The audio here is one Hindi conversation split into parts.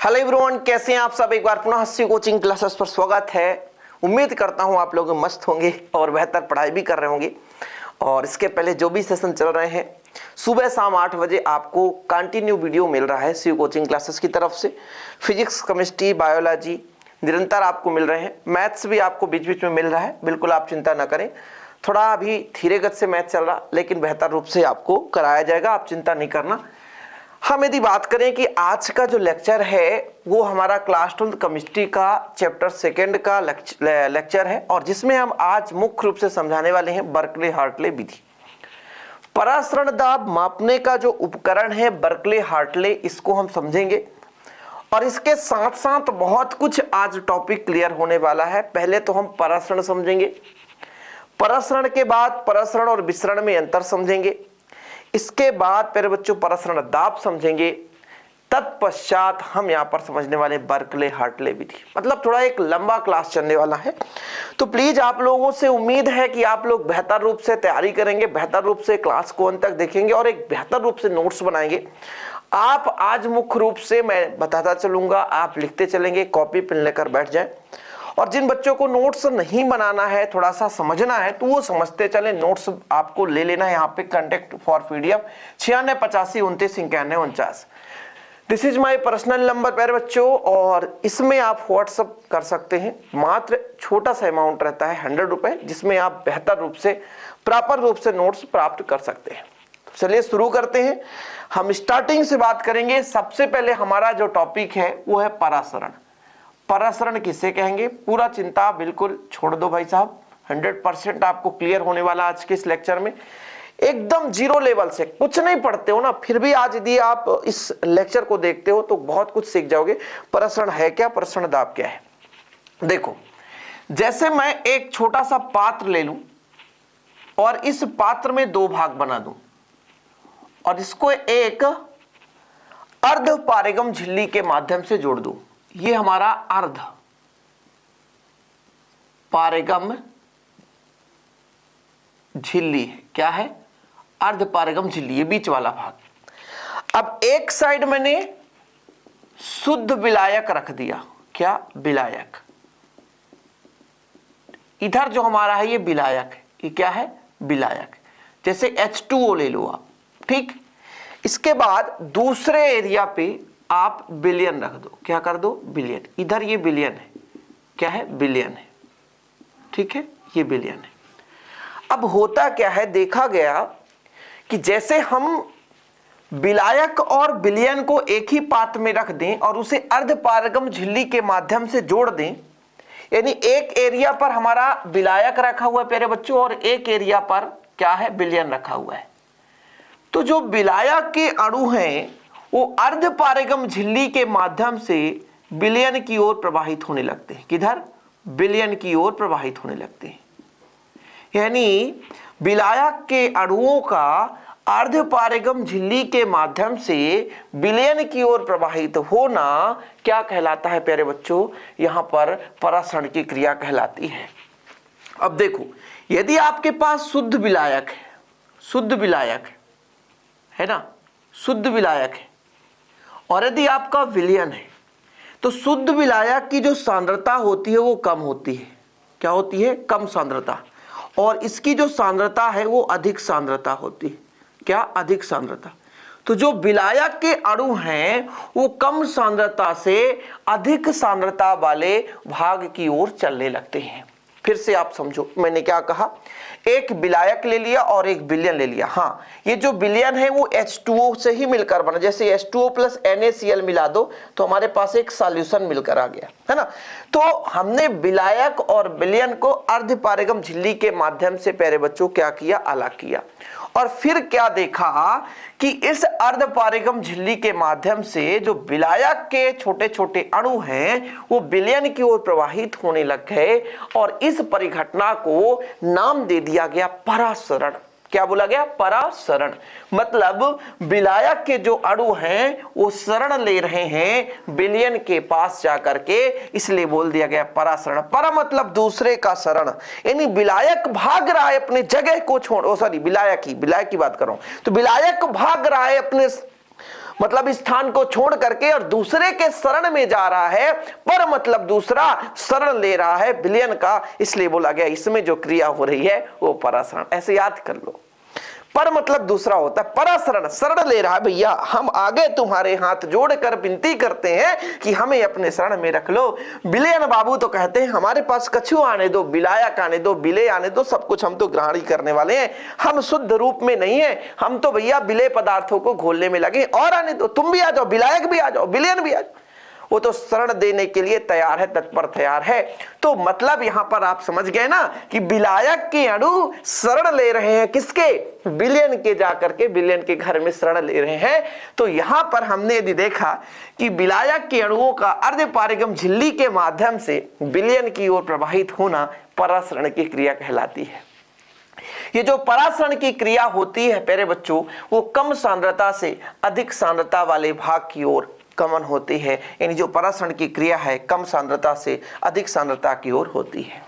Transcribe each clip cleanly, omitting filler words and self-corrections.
हेलो एवरीवन, कैसे हैं आप सब। एक बार पुनः सी कोचिंग क्लासेस पर स्वागत है। उम्मीद करता हूं आप लोग मस्त होंगे और बेहतर पढ़ाई भी कर रहे होंगे। और इसके पहले जो भी सेशन चल रहे हैं सुबह शाम 8 बजे आपको कंटिन्यू वीडियो मिल रहा है सी कोचिंग क्लासेस की तरफ से। फिजिक्स, केमिस्ट्री, बायोलॉजी निरंतर आपको मिल रहे हैं। मैथ्स भी आपको बीच बीच में मिल रहा है, बिल्कुल आप चिंता ना करें। थोड़ा अभी धीरे गति से मैथ चल रहा, लेकिन बेहतर रूप से आपको कराया जाएगा, आप चिंता नहीं करना। हम यदि बात करें कि आज का जो लेक्चर है वो हमारा क्लास 12 केमिस्ट्री का चैप्टर 2 का लेक्चर है, और जिसमें हम आज मुख्य रूप से समझाने वाले हैं बर्कले-हार्टले विधि। परासरण दाब मापने का जो उपकरण है बर्कले-हार्टले, इसको हम समझेंगे और इसके साथ साथ बहुत कुछ आज टॉपिक क्लियर होने वाला है। पहले तो हम परासरण समझेंगे, परासरण के बाद परासरण और विसरण में अंतर समझेंगे, इसके बाद प्यारे बच्चों परासरण दाब समझेंगे, तत्पश्चात हम यहां पर समझने वाले बर्कले-हार्टले विधि। मतलब थोड़ा एक लंबा क्लास चलने वाला है, तो प्लीज आप लोगों से उम्मीद है कि आप लोग बेहतर रूप से तैयारी करेंगे, बेहतर रूप से क्लास को अंत तक देखेंगे और एक बेहतर रूप से नोट्स बनाएंगे। आप आज मुख्य रूप से मैं बताता चलूंगा, आप लिखते चलेंगे, कॉपी पेन लेकर बैठ जाए। और जिन बच्चों को नोट्स नहीं बनाना है, थोड़ा सा समझना है, तो वो समझते चले। नोट्स आपको ले लेना है यहाँ पे, contact for PDF 9685299149। This is my personal number प्यारे बच्चों, और इसमें आप व्हाट्सअप कर सकते हैं। मात्र छोटा सा अमाउंट रहता है 100 रुपए, जिसमें आप बेहतर रूप से प्रॉपर रूप से नोट्स प्राप्त कर सकते हैं। चलिए शुरू करते हैं। हम स्टार्टिंग से बात करेंगे। सबसे पहले हमारा जो टॉपिक है वो है परासरण। परासरण किसे कहेंगे, पूरा चिंता बिल्कुल छोड़ दो भाई साहब। 100% आपको क्लियर होने वाला आज के इस लेक्चर में। एकदम जीरो लेवल से कुछ नहीं पढ़ते हो ना, फिर भी आज यदि आप इस लेक्चर को देखते हो तो बहुत कुछ सीख जाओगे। परासरण है क्या, परासरण दाब क्या है। देखो, जैसे मैं एक छोटा सा पात्र ले लूं और इस पात्र में 2 भाग बना दूं और इसको एक अर्ध पारेगम झिल्ली के माध्यम से जोड़ दूं। ये हमारा अर्ध पारेगम झिल्ली है। क्या है? अर्ध पारेगम झिल्ली, ये बीच वाला भाग। अब एक साइड मैंने शुद्ध विलायक रख दिया। क्या? विलायक। इधर जो हमारा है ये विलायक है। ये क्या है? विलायक। जैसे H2O ले लो आप, ठीक। इसके बाद दूसरे एरिया पे आप बिलियन रख दो। क्या कर दो? बिलियन। इधर ये बिलियन है। क्या है? बिलियन है, ठीक है, ये बिलियन है। अब होता क्या है, देखा गया कि जैसे हम विलायक और बिलियन को एक ही पात्र में रख दें और उसे अर्ध पारगम झिल्ली के माध्यम से जोड़ दें, यानी एक एरिया पर हमारा विलायक रखा हुआ है प्यारे बच्चों और एक एरिया पर क्या है? बिलियन रखा हुआ है। तो जो विलायक के अणु हैं वो अर्ध पारेगम झिल्ली के माध्यम से बिलियन की ओर प्रवाहित होने लगते हैं। किधर? बिलियन की ओर प्रवाहित होने लगते हैं। यानी विलायक के अणुओं का अर्ध पारेगम झिल्ली के माध्यम से बिलियन की ओर प्रवाहित होना क्या कहलाता है प्यारे बच्चों? यहां पर परासरण की क्रिया कहलाती है। अब देखो, यदि आपके पास शुद्ध विलायक है, शुद्ध विलायक है ना, शुद्ध विलायक है, और यदि आपका विलयन है, तो शुद्ध विलायक की जो सांद्रता होती है वो कम होती है। क्या होती है? कम सांद्रता। और इसकी जो सांद्रता है वो अधिक सांद्रता होती है। क्या? अधिक सांद्रता। तो जो विलायक के अणु हैं वो कम सांद्रता से अधिक सांद्रता वाले भाग की ओर चलने लगते हैं। फिर से आप समझो, मैंने क्या कहा, एक विलायक ले लिया और एक विलयन ले लिया। हाँ, ये जो विलयन है वो H2O से ही मिलकर बना। जैसे H2O प्लस NaCl मिला दो तो हमारे पास एक सॉल्यूशन मिलकर आ गया, है ना। तो हमने विलायक और विलयन को अर्ध पारेगम झिल्ली के माध्यम से प्यारे बच्चों क्या किया? अलग किया। और फिर क्या देखा कि इस अर्ध पारेगम झिल्ली के माध्यम से जो विलायक के छोटे छोटे अणु हैं वो विलयन की ओर प्रवाहित होने लग गए, और इस परिघटना को नाम दे दिया गया परासरण। क्या बोला गया? परासरण। मतलब विलायक के जो अणु हैं वो शरण ले रहे हैं विलयन के पास जाकर के, इसलिए बोल दिया गया परासरण। परा मतलब दूसरे का शरण, यानी विलायक भाग रहा है अपने जगह को छोड़, विलायक की बात कर रहा हूं, तो विलायक भाग रहा है अपने मतलब स्थान को छोड़ करके और दूसरे के शरण में जा रहा है, पर मतलब दूसरा शरण ले रहा है विलयन का, इसलिए बोला गया इसमें जो क्रिया हो रही है वो पराशरण। ऐसे याद कर लो, पर मतलब दूसरा होता है, पराशरण शरण ले रहा है, भैया हम आगे तुम्हारे हाथ जोड़कर विनती करते हैं कि हमें अपने शरण में रख लो। विलयन बाबू तो कहते हैं हमारे पास कछु आने दो, विलायक आने दो, विलय आने दो, सब कुछ हम तो ग्रहण ही करने वाले हैं, हम शुद्ध रूप में नहीं है, हम तो भैया विलय पदार्थों को घोलने में लगे, और आने दो, तुम भी आ जाओ, विलायक भी आ जाओ, विलयन भी आ जाओ। वो तो शरण देने के लिए तैयार है, तत्पर तैयार है। तो मतलब यहां पर आप समझ गए ना कि विलायक के अणु शरण ले रहे हैं किसके, विलयन के, जाकर के विलयन के घर में शरण ले रहे हैं। तो यहां पर हमने यदि देखा कि विलायक के अणुओं का अर्धपारगम झिल्ली के माध्यम से विलयन की ओर प्रवाहित होना पराशरण की क्रिया कहलाती है। ये जो पराशरण की क्रिया होती है प्यारे बच्चों, वो कम सांद्रता से अधिक सांद्रता वाले भाग की ओर गमन होती है। यानी जो पराशरण की क्रिया है कम सांद्रता से अधिक सांद्रता की ओर होती है।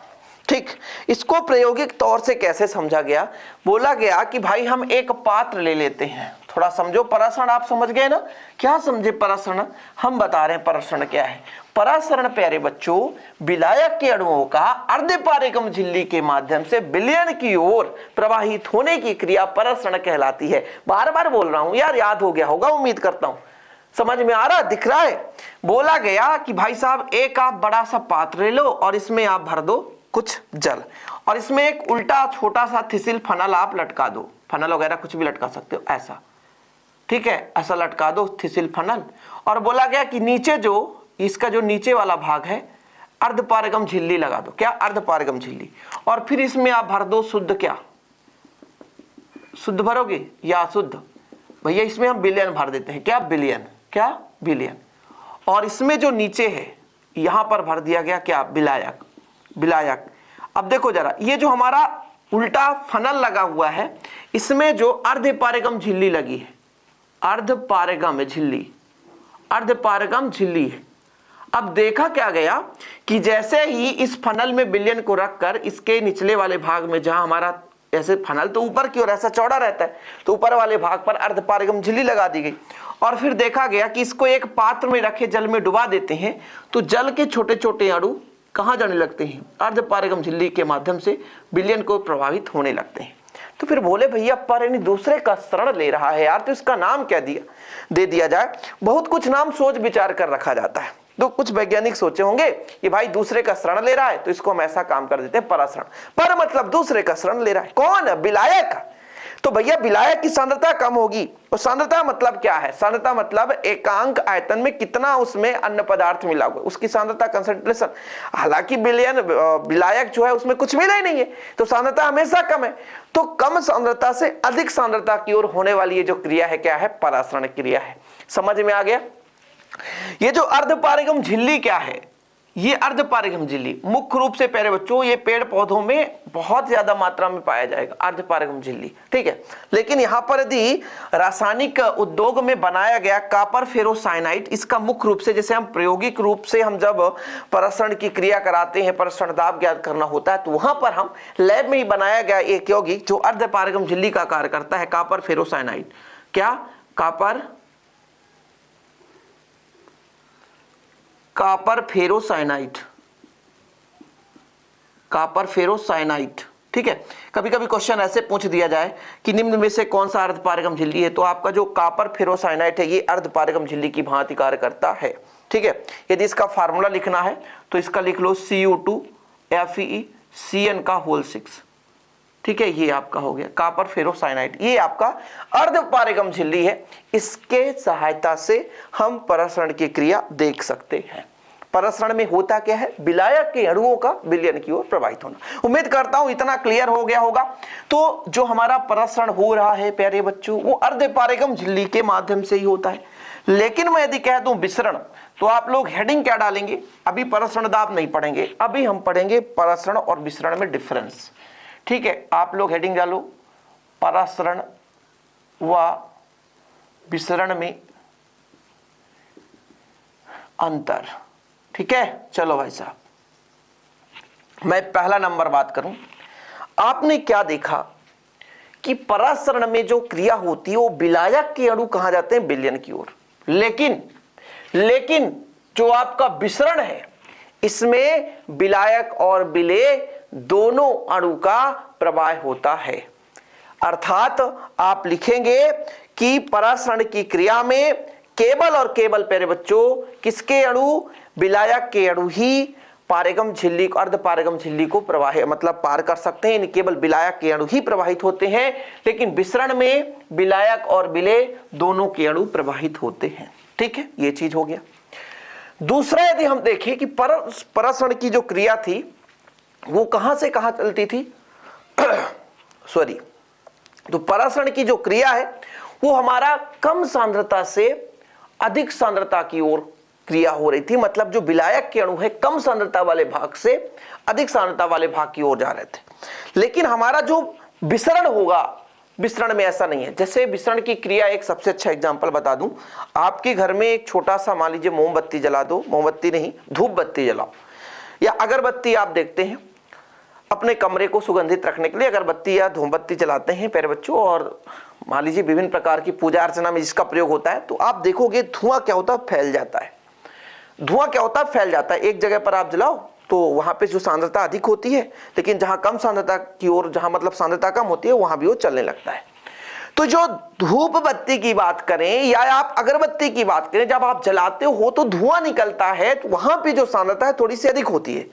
ठीक, इसको प्रायोगिक तौर से कैसे समझा गया, बोला गया कि भाई हम एक पात्र ले लेते हैं, थोड़ा समझो पराशरण, आप समझ गए ना, क्या समझे पराशरण, हम बता रहे हैं पराशरण क्या है। पराशरण प्यारे बच्चों विलायक के अणुओं का अर्धपारगम झिल्ली के माध्यम से विलयन की ओर प्रवाहित होने की क्रिया पराशरण कहलाती है। बार बार बोल रहा हूं यार, याद हो गया होगा उम्मीद करता हूं, समझ में आ रहा, दिख रहा है। बोला गया कि भाई साहब एक आप बड़ा सा पात्र ले लो और इसमें आप भर दो कुछ जल, और इसमें एक उल्टा छोटा सा थिसिल फनल आप लटका दो, फनल वगैरह कुछ भी लटका सकते हो ऐसा, ठीक है, ऐसा लटका दो थिसिल फनल। और बोला गया कि नीचे जो इसका जो नीचे वाला भाग है अर्धपारगम झिल्ली लगा दो, क्या अर्धपारगम झिल्ली, और फिर इसमें आप भर दो शुद्ध, क्या शुद्ध भरोगे या अशुद्ध, भैया इसमें हम विलयन भर देते हैं, क्या विलयन, क्या विलयन। और इसमें जो नीचे है यहां पर भर दिया गया क्या, विलायक, विलायक। अब देखो जरा, ये जो हमारा उल्टा फनल लगा हुआ है इसमें जो अर्धपारगम झिल्ली लगी है, अर्धपारगम झिल्ली, अर्धपारगम झिल्ली है। अब देखा क्या गया कि जैसे ही इस फनल में विलयन को रखकर इसके निचले वाले भाग में, जहां हमारा ऐसे फनल तो ऊपर की ओर ऐसा चौड़ा रहता है, तो ऊपर वाले भाग पर अर्धपारगम झिल्ली लगा दी गई। और फिर देखा गया कि इसको एक पात्र में रखे जल में डुबा देते हैं, तो जल के छोटे छोटे अणु कहां जाने लगते हैं, अर्धपारगम झिल्ली के माध्यम से विलयन को प्रभावित होने लगते हैं। तो फिर बोले भैया पर यानी दूसरे का शरण ले रहा है यार, तो इसका नाम क्या दे दिया जाए। बहुत कुछ नाम सोच विचार कर रखा जाता है, तो कुछ वैज्ञानिक सोचे होंगे कि भाई दूसरे का शरण ले रहा है तो इसको हम ऐसा काम कर देते हैं पराशरण, पर मतलब दूसरे का शरण ले रहा है कौन, विलायक। तो भैया विलायक की सांद्रता कम होगी, और सांद्रता मतलब क्या है, सांद्रता मतलब एकांक आयतन में कितना उसमें अन्य पदार्थ मिला हुआ, उसकी सांद्रता कंसंट्रेशन। हालांकि विलायक जो है उसमें कुछ मिला ही नहीं है, तो सांद्रता हमेशा कम है। तो कम सांद्रता से अधिक सांद्रता की ओर होने वाली ये जो क्रिया है क्या है, पराशरण क्रिया है। समझ में आ गया। ये जो अर्धपारगम झिल्ली क्या है, ये अर्धपारगम झिल्ली मुख्य रूप से प्यारे बच्चों ये पेड़ पौधों में बहुत ज्यादा मात्रा में पाया जाएगा अर्धपारगम झिल्ली, ठीक है। लेकिन यहां पर यदि रासायनिक उद्योग में बनाया गया कॉपर फेरोसाइनाइड, इसका मुख्य रूप से जैसे हम प्रायोगिक रूप से हम जब पराशरण की क्रिया कराते हैं, पराशरण दाब ज्ञात करना होता है, तो वहां पर हम लैब में ही बनाया गया एक यौगिक जो अर्धपारगम झिल्ली का कार्य करता है, कॉपर फेरोसाइनाइड। क्या, कॉपर फेरोसाइनाइड, कॉपर फेरोसाइनाइड, ठीक है। कभी कभी क्वेश्चन ऐसे पूछ दिया जाए कि निम्न में से कौन सा अर्धपारगम झिल्ली है, तो आपका जो कॉपर फेरोसाइनाइड है ये अर्धपारगम झिल्ली की भांति कार्य करता है, ठीक है। यदि इसका फार्मूला लिखना है तो इसका लिख लो Cu2 FeCN का होल 6, ठीक है। ये आपका हो गया कॉपर फेरोसाइनाइड, ये आपका अर्धपारगम झिल्ली है। इसके सहायता से हम पराशरण की क्रिया देख सकते हैं। पराशरण में होता क्या है, विलायक के अणुओं का विलयन की ओर प्रवाहित होना। उम्मीद करता हूं इतना क्लियर हो गया होगा। तो जो हमारा पराशरण हो रहा है प्यारे बच्चों, वो अर्धपारगम झिल्ली के माध्यम से ही होता है। लेकिन मैं यदि कह दूं विसरण, तो आप लोग हेडिंग क्या डालेंगे, अभी पराशरण दाब नहीं पढ़ेंगे, अभी हम पढ़ेंगे पराशरण और विसरण में डिफरेंस, ठीक है। आप लोग हेडिंग डालो पराशरण व विसरण में अंतर, ठीक है। चलो भाई साहब, मैं पहला नंबर बात करूं, आपने क्या देखा कि पराशरण में जो क्रिया होती है वो विलायक के अणु कहां जाते हैं, विलयन की ओर। लेकिन जो आपका विसरण है इसमें विलायक और विलेय दोनों अणु का प्रवाह होता है। अर्थात आप लिखेंगे कि परासरण की क्रिया में केवल और केवल प्यारे बच्चों किसके अणु, विलायक के अणु ही पारगम झिल्ली को, अर्ध पारगम झिल्ली को प्रवाह मतलब पार कर सकते हैं, केवल विलायक के अणु ही प्रवाहित होते हैं। लेकिन विसरण में विलायक और विलेय दोनों के अणु प्रवाहित होते हैं। ठीक है, ये चीज हो गया। दूसरा यदि हम देखें कि परासरण की जो क्रिया थी वो कहां से कहां चलती थी सॉरी, तो परासरण की जो क्रिया है वो हमारा कम सांद्रता से अधिक सांद्रता की ओर क्रिया हो रही थी। मतलब जो विलायक के अणु है कम सांद्रता वाले भाग से अधिक सांद्रता वाले भाग की ओर जा रहे थे। लेकिन हमारा जो विसरण होगा, विसरण में ऐसा नहीं है। जैसे विसरण की क्रिया, एक सबसे अच्छा एग्जांपल बता दूं, आपके घर में एक छोटा सा मान लीजिए मोमबत्ती जला दो, मोमबत्ती नहीं धूप बत्ती जलाओ या अगरबत्ती, आप देखते हैं अपने कमरे को सुगंधित रखने के लिए अगरबत्ती या धूमबत्ती जलाते हैं प्यारे बच्चों, और मान लीजिए विभिन्न प्रकार की पूजा अर्चना में जिसका प्रयोग होता है, तो आप देखोगे धुआं क्या होता है, फैल जाता है। धुआं क्या होता है, फैल जाता है। एक जगह पर आप जलाओ तो वहां पे जो सांद्रता अधिक होती है, लेकिन जहां कम सांद्रता की ओर, जहां मतलब सांद्रता कम होती है, वहां भी वो चलने लगता है। तो जो धूप बत्ती की बात करें या आप अगरबत्ती की बात करें, जब आप जलाते हो तो धुआं निकलता है, तो वहां पे जो सांद्रता है थोड़ी सी अधिक होती है,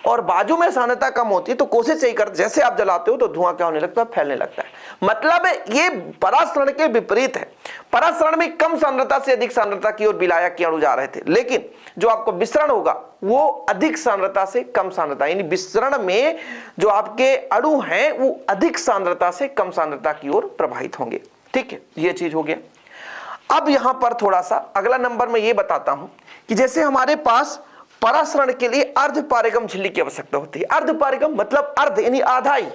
और बाजू में सांद्रता कम होती है। तो कोशिश यही कर, जैसे आप जलाते हो तो धुआं क्या होने लगता है, फैलने लगता है। मतलब ये परासरण के विपरीत है। परासरण में कम सांद्रता से अधिक सांद्रता की ओर विलायक के अणु जा रहे थे, लेकिन जो आपको विसरण होगा वो अधिक सांद्रता से कम सांद्रता, यानी विसरण में जो आपके अणु हैं वो अधिक सांद्रता से कम सांद्रता की ओर प्रवाहित होंगे। ठीक है, ये चीज हो गया। अब यहां पर थोड़ा सा अगला नंबर में ये बताता हूं कि जैसे हमारे पास परासरण के लिए अर्ध पारगम झिल्ली की आवश्यकता होती है। अर्ध पारगम मतलब अर्ध यानी आधा ही,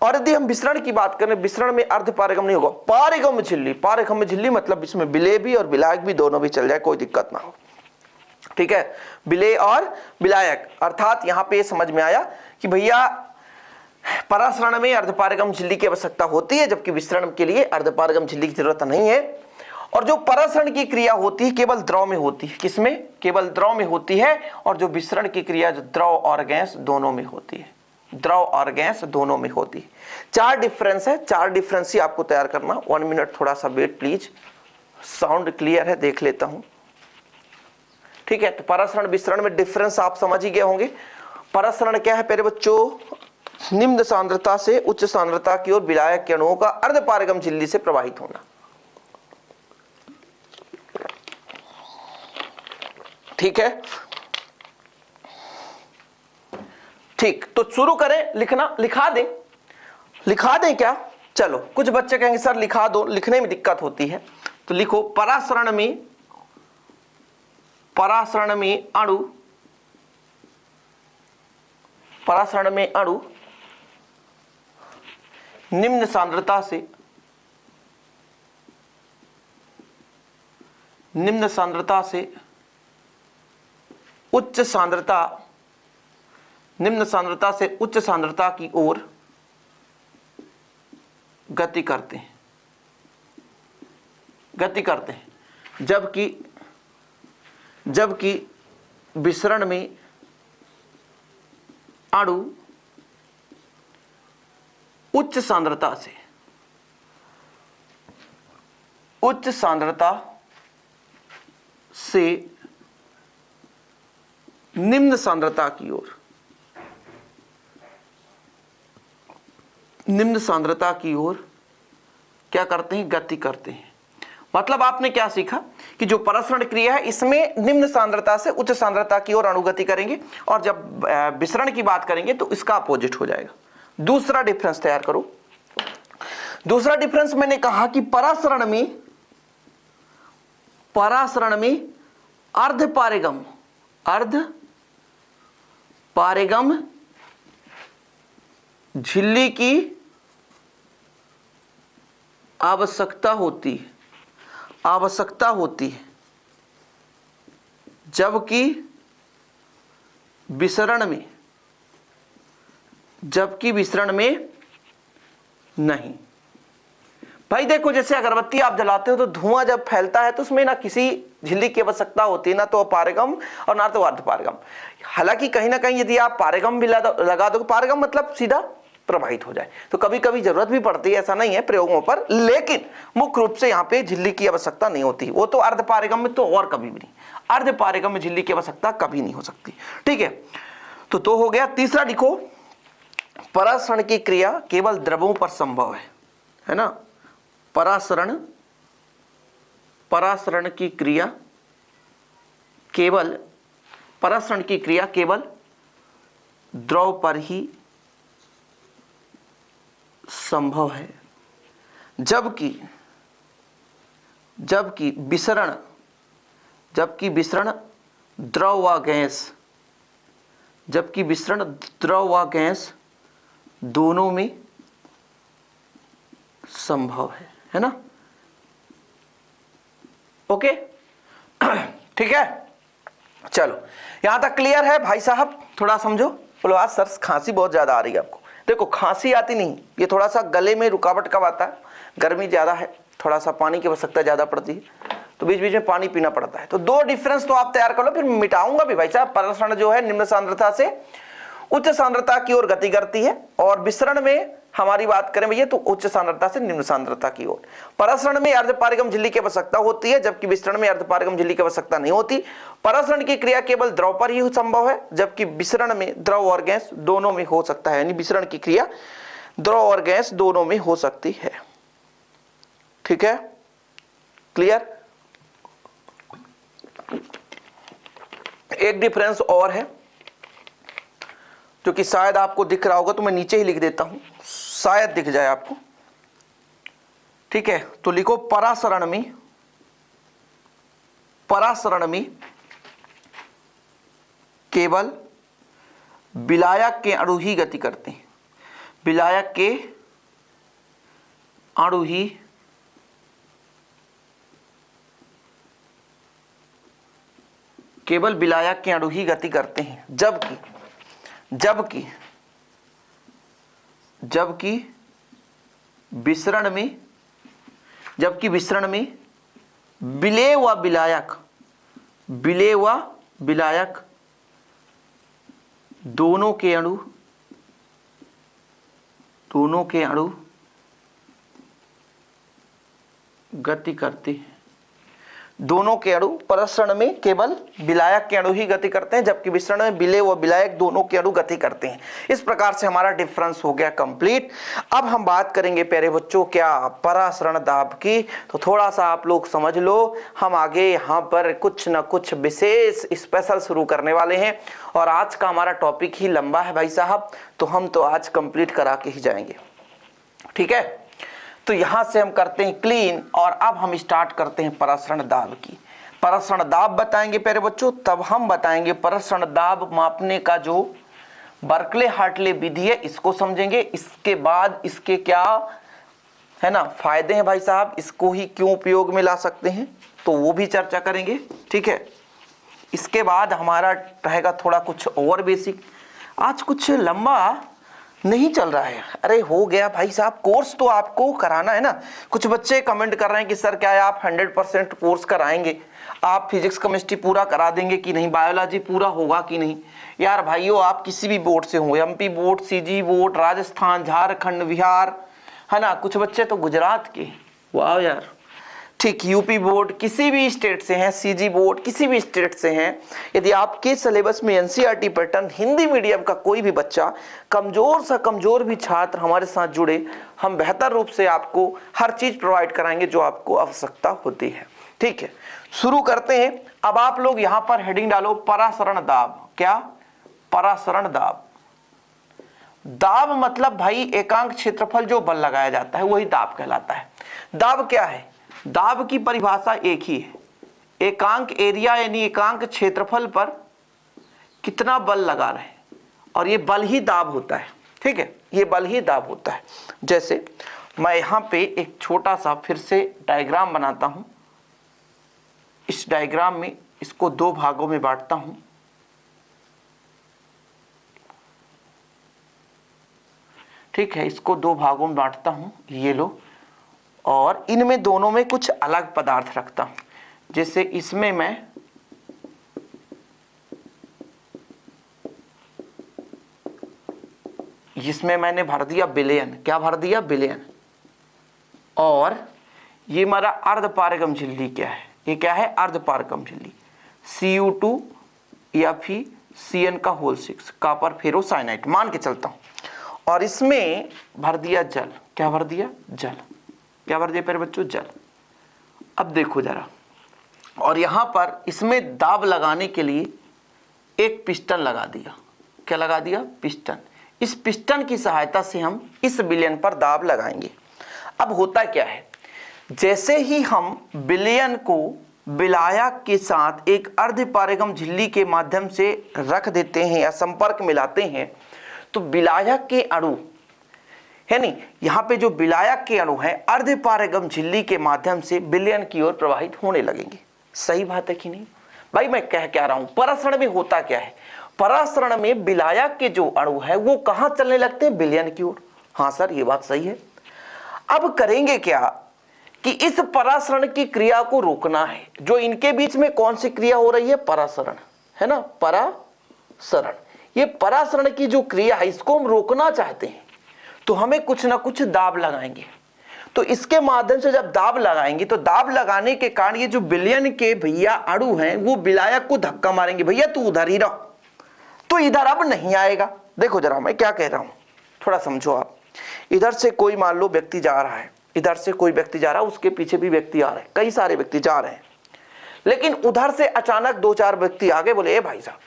और यदि हम विसरण की बात करें, विसरण में अर्ध पारगम नहीं होगा, पारगम झिल्ली। पारगम झिल्ली मतलब इसमें विलेय भी और विलायक भी दोनों भी चल जाए, कोई दिक्कत ना हो। ठीक है, विलेय और विलायक, अर्थात यहां पे समझ में आया कि भैया परासरण में अर्धपारगम झिल्ली की आवश्यकता होती है, जबकि विसरण के लिए अर्धपारगम झिल्ली की जरूरत नहीं है। और जो परासरण की क्रिया होती है केवल द्रव में होती है, किसमें, केवल द्रव में होती है। और जो विसरण की क्रिया जो द्रव और गैस दोनों में होती है, द्रव और गैस दोनों में होती है। 4 डिफरेंस है, 4 डिफरेंस ही आपको तैयार करना। 1 मिनट थोड़ा सा वेट प्लीज, साउंड क्लियर है, देख लेता हूं। ठीक है, तो परासरण विसरण में डिफरेंस आप समझ ही गए होंगे। परासरण क्या है प्यारे बच्चों, निम्न सांद्रता से उच्च सांद्रता की ओर विलायक के अणुओं का अर्धपारगम झिल्ली से प्रवाहित होना। ठीक है, ठीक, तो शुरू करें लिखना। लिखा दें क्या, चलो। कुछ बच्चे कहेंगे सर लिखा दो, लिखने में दिक्कत होती है, तो लिखो परासरण में अणु निम्न सांद्रता से उच्च सांद्रता, निम्न सांद्रता से उच्च सांद्रता की ओर गति करते हैं, जबकि विसरण में अणु उच्च सांद्रता से निम्न सांद्रता की ओर क्या करते हैं, गति करते हैं। मतलब आपने क्या सीखा कि जो परासरण क्रिया है इसमें निम्न सांद्रता से उच्च सांद्रता की ओर अणुगति करेंगे, और जब विसरण की बात करेंगे तो इसका अपोजिट हो जाएगा। दूसरा डिफरेंस तैयार करो। दूसरा डिफरेंस मैंने कहा कि परासरण में अर्धपारगम झिल्ली की आवश्यकता होती है, जबकि विसरण में नहीं। भाई देखो, जैसे अगरबत्ती आप जलाते हो तो धुआं जब फैलता है तो उसमें ना किसी झिल्ली की आवश्यकता होती है, ना तो पारगम और ना तो अर्धपारगम। हालांकि कहीं ना कहीं यदि आप पारगम भी लगा दो, पारगम मतलब सीधा प्रवाहित हो जाए, तो कभी कभी जरूरत भी पड़ती है, ऐसा नहीं है प्रयोगों पर, लेकिन मुख्य रूप से यहाँ पे झिल्ली की आवश्यकता नहीं होती। वो तो अर्धपारगम में तो और कभी भी नहीं, अर्धपारगम में झिल्ली की आवश्यकता कभी नहीं हो सकती। ठीक है, तो हो गया। तीसरा लिखो, परासरण की क्रिया केवल द्रवों पर संभव है ना। परासरण की क्रिया केवल द्रव पर ही संभव है, जबकि विसरण द्रव व गैस दोनों में संभव है ना। ओके ठीक है, चलो यहां तक क्लियर है भाई साहब। थोड़ा समझो। बोलो आज सर खांसी बहुत ज्यादा आ रही है आपको। देखो खांसी आती नहीं, ये थोड़ा सा गले में रुकावट कब आता है, गर्मी ज्यादा है, थोड़ा सा पानी की आवश्यकता ज्यादा पड़ती है, तो बीच बीच में पानी पीना पड़ता है। तो दो डिफरेंस तो आप तैयार कर लो, फिर मिटाऊंगा भी भाई साहब। परासरण जो है निम्न सांद्रता से उच्च सांद्रता की ओर गति करती है, और विसरण में हमारी बात करें भैया तो उच्च सांद्रता से निम्न सांद्रता की ओर। परासरण में अर्धपारगम झिल्ली की आवश्यकता होती है, जबकि विसरण में अर्धपारगम झिल्ली की आवश्यकता नहीं होती। परासरण की क्रिया केवल द्रव पर ही संभव है, जबकि विसरण में द्रव और गैस दोनों में हो सकता है, यानी विसरण की क्रिया द्रव और गैस दोनों में हो सकती है। ठीक है, क्लियर। एक डिफरेंस और है जो कि शायद आपको दिख रहा होगा, तो मैं नीचे ही लिख देता हूं, शायद दिख जाए आपको। ठीक है, तो लिखो परासरण में केवल विलायक के अणु ही गति करते हैं, विलायक के अणु ही केवल विलायक के अणु ही गति करते हैं, जबकि विसरण में विलेय व विलायक दोनों के अणु गति करते हैं। दोनों के अणु परासरण में केवल विलायक के अणु ही गति करते हैं, जबकि विसरण में विलेय व विलायक दोनों के अणु गति करते हैं। इस प्रकार से हमारा डिफरेंस हो गया कंप्लीट। अब हम बात करेंगे प्यारे बच्चों क्या, परासरण दाब की। तो थोड़ा सा आप लोग समझ लो, हम आगे यहाँ पर कुछ न कुछ विशेष स्पेशल शुरू करने वाले हैं, और आज का हमारा टॉपिक ही लंबा है भाई साहब, तो हम तो आज कंप्लीट करा के ही जाएंगे। ठीक है, तो यहां से हम करते हैं क्लीन, और अब हम स्टार्ट करते हैं परासरण दाब की। परासरण दाब बताएंगे प्यारे बच्चों, तब हम बताएंगे परासरण दाब मापने का जो बर्कले हार्टले विधि है, इसको समझेंगे। इसके बाद इसके क्या है ना फायदे हैं भाई साहब, इसको ही क्यों उपयोग में ला सकते हैं, तो वो भी चर्चा करेंगे। ठीक है, इसके बाद हमारा रहेगा थोड़ा कुछ और बेसिक। आज कुछ लंबा नहीं चल रहा है, अरे हो गया भाई साहब, कोर्स तो आपको कराना है ना। कुछ बच्चे कमेंट कर रहे हैं कि सर क्या है आप 100% कोर्स कराएंगे, आप फिजिक्स केमिस्ट्री पूरा करा देंगे कि नहीं, बायोलॉजी पूरा होगा कि नहीं। यार भाइयों, आप किसी भी बोर्ड से हो, MP board, CG board, Rajasthan, Jharkhand, Bihar, है ना, कुछ बच्चे तो गुजरात के, वाह यार, ठीक, यूपी बोर्ड, किसी भी स्टेट से हैं, सीजी बोर्ड किसी भी स्टेट से हैं, यदि आपके सिलेबस में एनसीईआरटी पैटर्न हिंदी मीडियम का कोई भी बच्चा, कमजोर सा कमजोर भी छात्र हमारे साथ जुड़े, हम बेहतर रूप से आपको हर चीज प्रोवाइड कराएंगे जो आपको आवश्यकता होती है। ठीक है, शुरू करते हैं। अब आप लोग यहां पर हेडिंग डालो परासरण दाब। क्या, परासरण दाब। दाब मतलब भाई एकांक क्षेत्रफल जो बल लगाया जाता है वही दाब कहलाता है। दाब क्या है, दाब की परिभाषा एक ही है, एकांक एरिया यानी एकांक क्षेत्रफल पर कितना बल लगा रहे हैं, और ये बल ही दाब होता है। ठीक है, ये बल ही दाब होता है। जैसे मैं यहां पे एक छोटा सा फिर से डायग्राम बनाता हूं, इस डायग्राम में इसको दो भागों में बांटता हूं। ठीक है, इसको दो भागों में बांटता हूं, ये लो, और इनमें दोनों में कुछ अलग पदार्थ रखता हूं। जैसे इसमें मैंने भर दिया विलयन। क्या भर दिया? विलयन। और ये हमारा अर्धपारगम झिल्ली क्या है? ये क्या है? अर्धपारगम झिल्ली। Cu2 या फिर Cn का होल 6 कॉपर फेरोसाइनाइड मान के चलता हूं। और इसमें भर दिया जल। क्या भर दिया? जल। क्या भर दिया प्यारे बच्चों? जल। अब देखो जरा, और यहां पर इसमें दाब लगाने के लिए एक पिस्टन लगा दिया। क्या लगा दिया? पिस्टन। इस पिस्टन की सहायता से हम इस विलयन पर दाब लगाएंगे। अब होता क्या है, जैसे ही हम विलयन को विलायक के साथ एक अर्धपारगम झिल्ली के माध्यम से रख देते हैं या संपर्क मिलाते हैं, तो विलायक के अणु है नहीं, यहां पे जो विलायक के अणु है अर्धपारगम झिल्ली के माध्यम से विलयन की ओर प्रवाहित होने लगेंगे। सही बात है कि नहीं भाई? मैं कह क्या रहा हूं, परासरण में होता क्या है, परासरण में विलायक के जो अणु है वो कहां चलने लगते हैं? विलयन की ओर। हाँ सर, ये बात सही है। अब करेंगे क्या कि इस परासरण की क्रिया को रोकना है। जो इनके बीच में कौन सी क्रिया हो रही है? परासरण, है ना, परासरण। ये परासरण की जो क्रिया है इसको हम रोकना चाहते हैं, तो हमें कुछ ना कुछ दाब लगाएंगे। तो इसके माध्यम से जब दाब लगाएंगे तो दाब लगाने के कारण ये जो विलयन के भैया अणु हैं वो विलायक को धक्का मारेंगे, भैया तू उधर ही रहो, तो इधर अब नहीं आएगा। देखो जरा मैं क्या कह रहा हूं, थोड़ा समझो आप। इधर से कोई मान लो व्यक्ति जा रहा है, इधर से कोई व्यक्ति जा रहा है, उसके पीछे भी व्यक्ति आ रहे हैं, कई सारे व्यक्ति जा रहे हैं, लेकिन उधर से अचानक 2-4 व्यक्ति आगे बोले, ए भाई साहब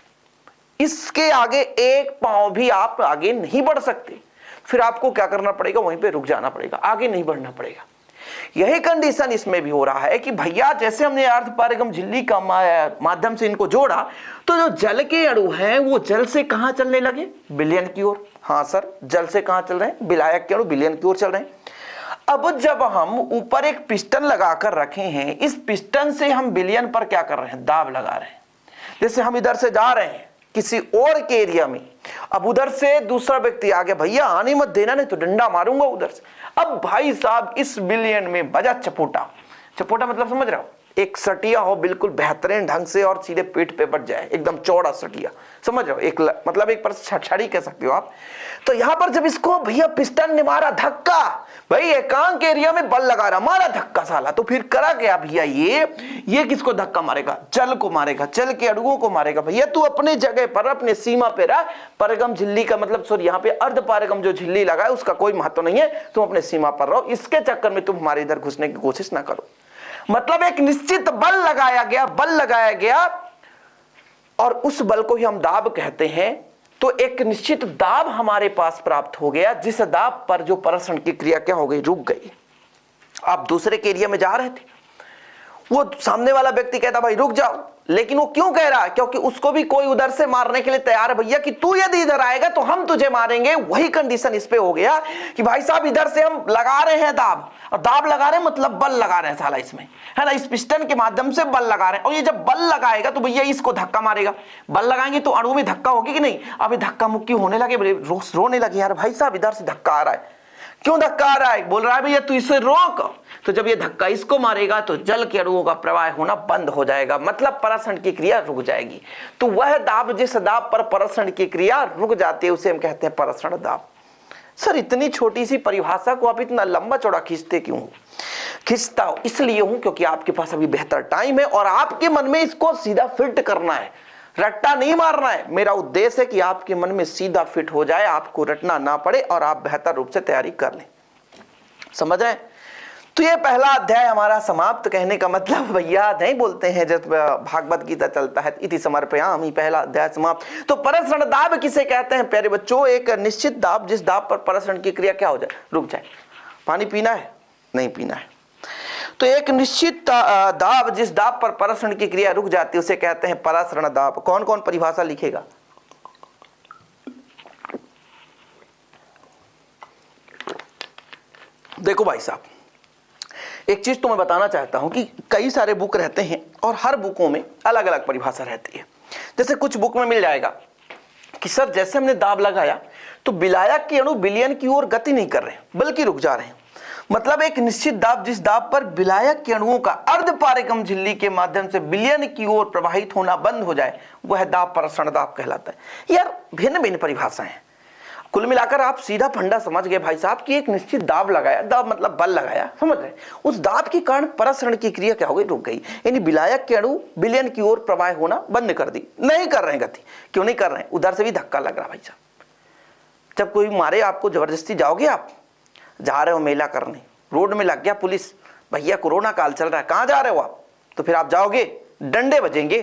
इसके आगे एक पांव भी आप आगे नहीं बढ़ सकते। फिर आपको क्या करना पड़ेगा? वहीं पे रुक जाना पड़ेगा, आगे नहीं बढ़ना पड़ेगा। यही कंडीशन इसमें भी हो रहा है कि भैया जैसे हमने अर्धपारगम झिल्ली का माध्यम से इनको जोड़ा, तो जो जल के अणु हैं वो जल से कहां चलने लगे? विलयन की ओर। हाँ सर, जल से कहां चल रहे हैं? विलायक के अणु विलयन की ओर चल रहे हैं। अब जब हम ऊपर एक पिस्टन लगाकर रखे हैं, इस पिस्टन से हम विलयन पर क्या कर रहे हैं? दाब लगा रहे हैं। जैसे हम इधर से जा रहे हैं किसी और के एरिया में, अब उधर से दूसरा व्यक्ति आ गया, भैया आने मत देना नहीं तो डंडा मारूंगा उधर से। अब भाई साहब इस विलयन में बजा चपोटा। चपोटा मतलब समझ रहे हो? एक सटिया हो बिल्कुल बेहतरीन ढंग से और सीधे पीठ पे बच जाए, एकदम चौड़ा सटिया, समझ रहे हो? एक मतलब एक पर छड़ी कह सकते हो आप। तो यहां पर जब इसको भैया पिस्टन ने मारा धक्का, भाई एकांक एरिया में बल लगा रहा, मारा धक्का साला, तो फिर करा क्या भैया? ये किसको धक्का मारेगा? जल को मारेगा, जल के अणुओं को मारेगा। भैया तू अपने जगह पर, अपने सीमा पे रह। पारगम झिल्ली का मतलब सॉरी यहाँ पे अर्धपारगम जो झिल्ली लगा है उसका कोई महत्व नहीं है, तुम अपने सीमा पर रहो। इसके चक्कर में तुम हमारे इधर घुसने की कोशिश ना करो। मतलब एक निश्चित बल लगाया गया, और उस बल को ही हम दाब कहते हैं। तो एक निश्चित दाब हमारे पास प्राप्त हो गया, जिस दाब पर जो परासरण की क्रिया क्या हो गई? रुक गई। आप दूसरे के एरिया में जा रहे थे, वो सामने वाला व्यक्ति कहता भाई रुक जाओ, लेकिन वो क्यों कह रहा है? क्योंकि उसको भी कोई उधर से मारने के लिए तैयार है, भैया कि तू यदि इधर आएगा तो हम तुझे मारेंगे। वही कंडीशन इस पे हो गया कि भाई साहब इधर से हम लगा रहे हैं दाब, और दाब लगा रहे हैं मतलब बल लगा रहे हैं साला इसमें, है ना, इस पिस्टन के माध्यम से बल लगा रहे हैं। और ये जब बल लगाएगा तो भैया इसको धक्का मारेगा। बल लगाएंगे तो अणु में धक्का होगी कि नहीं? अब धक्का मुक्की होने लगे, रोने लगे, यार भाई साहब इधर से धक्का आ रहा है। क्यों धक्का आ रहा है? बोल रहा है भैया तू इसे रोक। तो जब ये धक्का इसको मारेगा तो जल के अणुओं का प्रवाह होना बंद हो जाएगा, मतलब परासरण की क्रिया रुक जाएगी। तो वह दाब, जिस दाब पर परासरण की क्रिया रुक जाती है उसे हम कहते हैं परासरण दाब। सर इतनी छोटी सी परिभाषा को आप इतना लंबा चौड़ा खींचते क्यों? खींचता इसलिए हूं क्योंकि आपके पास अभी बेहतर टाइम है और आपके मन में इसको सीधा फिट करना है, रट्टा नहीं मारना है। मेरा उद्देश्य है कि आपके मन में सीधा फिट हो जाए, आपको रटना ना पड़े और आप बेहतर रूप से तैयारी कर लें। समझ रहे हैं? तो ये पहला अध्याय हमारा समाप्त। कहने का मतलब भैया नहीं बोलते हैं जब भागवत गीता चलता है इति समर्पयामि, पहला अध्याय समाप्त। तो परासरण दाब किसे कहते हैं प्यारे बच्चों? एक निश्चित दाब, जिस दाब पर परासरण की क्रिया क्या हो जाए? रुक जाए। पानी पीना है? नहीं पीना है। तो एक निश्चित दाब, जिस दाब पर परासरण की क्रिया रुक जाती है उसे कहते हैं परासरण दाब। कौन कौन परिभाषा लिखेगा? देखो भाई साहब, एक चीज तो मैं बताना चाहता हूं कि कई सारे बुक रहते हैं और हर बुकों में अलग अलग परिभाषा रहती है। जैसे कुछ बुक में मिल जाएगा कि सर जैसे हमने दाब लगाया तो विलायक के अणु विलयन की ओर गति नहीं कर रहे हैं बल्कि रुक जा रहे हैं। मतलब एक निश्चित दाब, जिस दाब पर विलायक के अणुओं का अर्धपारेगम झिल्ली के माध्यम से विलयन की ओर प्रवाहित होना बंद हो जाए, वह दाब प्रसरण दाब कहलाता है। यार भिन्न भिन्न परिभाषाएं हैं, कुल मिलाकर आप सीधा फंडा समझ गए भाई साहब कि एक निश्चित दाब लगाया, दाब मतलब बल लगाया, समझ रहे, उस दाब के कारण प्रसरण की क्रिया क्या हो गई, रुक गई, यानी विलायक के अणु विलयन की ओर प्रवाह होना बंद कर दी, नहीं कर रहे हैं गति। क्यों नहीं कर रहे हैं, उधर से भी धक्का लग रहा भाई साहब। जब कोई मारे आपको जबरदस्ती, जाओगे आप, जा रहे हो मेला करने, रोड में लग गया पुलिस, भैया कोरोना काल चल रहा है, कहां जा रहे हो आप, तो फिर आप जाओगे, डंडे बजेंगे,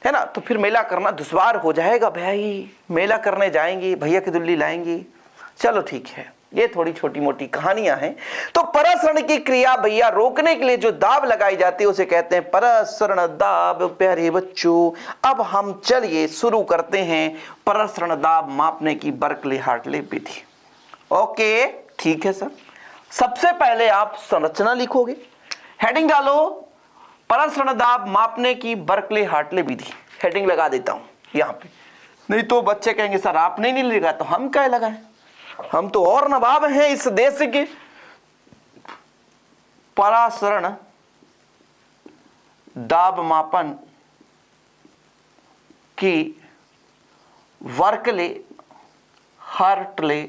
है ना, तो फिर मेला करना दुश्वार हो जाएगा। भाई मेला करने जाएंगे, भैया की दुल्ली लाएंगी, चलो ठीक है, ये थोड़ी छोटी मोटी कहानियां हैं। तो प्रसरण की क्रिया भैया रोकने के लिए जो दाब लगाई जाती है उसे कहते हैं प्रसरण दाब। प्यारे बच्चों, अब हम चलिए शुरू करते हैं प्रसरण दाब मापने की बर्कले हार्टले विधि। ओके ठीक है सर, सबसे पहले आप संरचना लिखोगे, हेडिंग डालो प्रसरण दाब मापने की बर्कले हार्टले विधि, हेडिंग लगा देता हूं यहां पे, नहीं तो बच्चे कहेंगे सर आपने नहीं लगा तो हम क्या लगाएं, हम तो और नवाब हैं इस देश के। प्रसरण दाब मापन की बर्कले हार्टले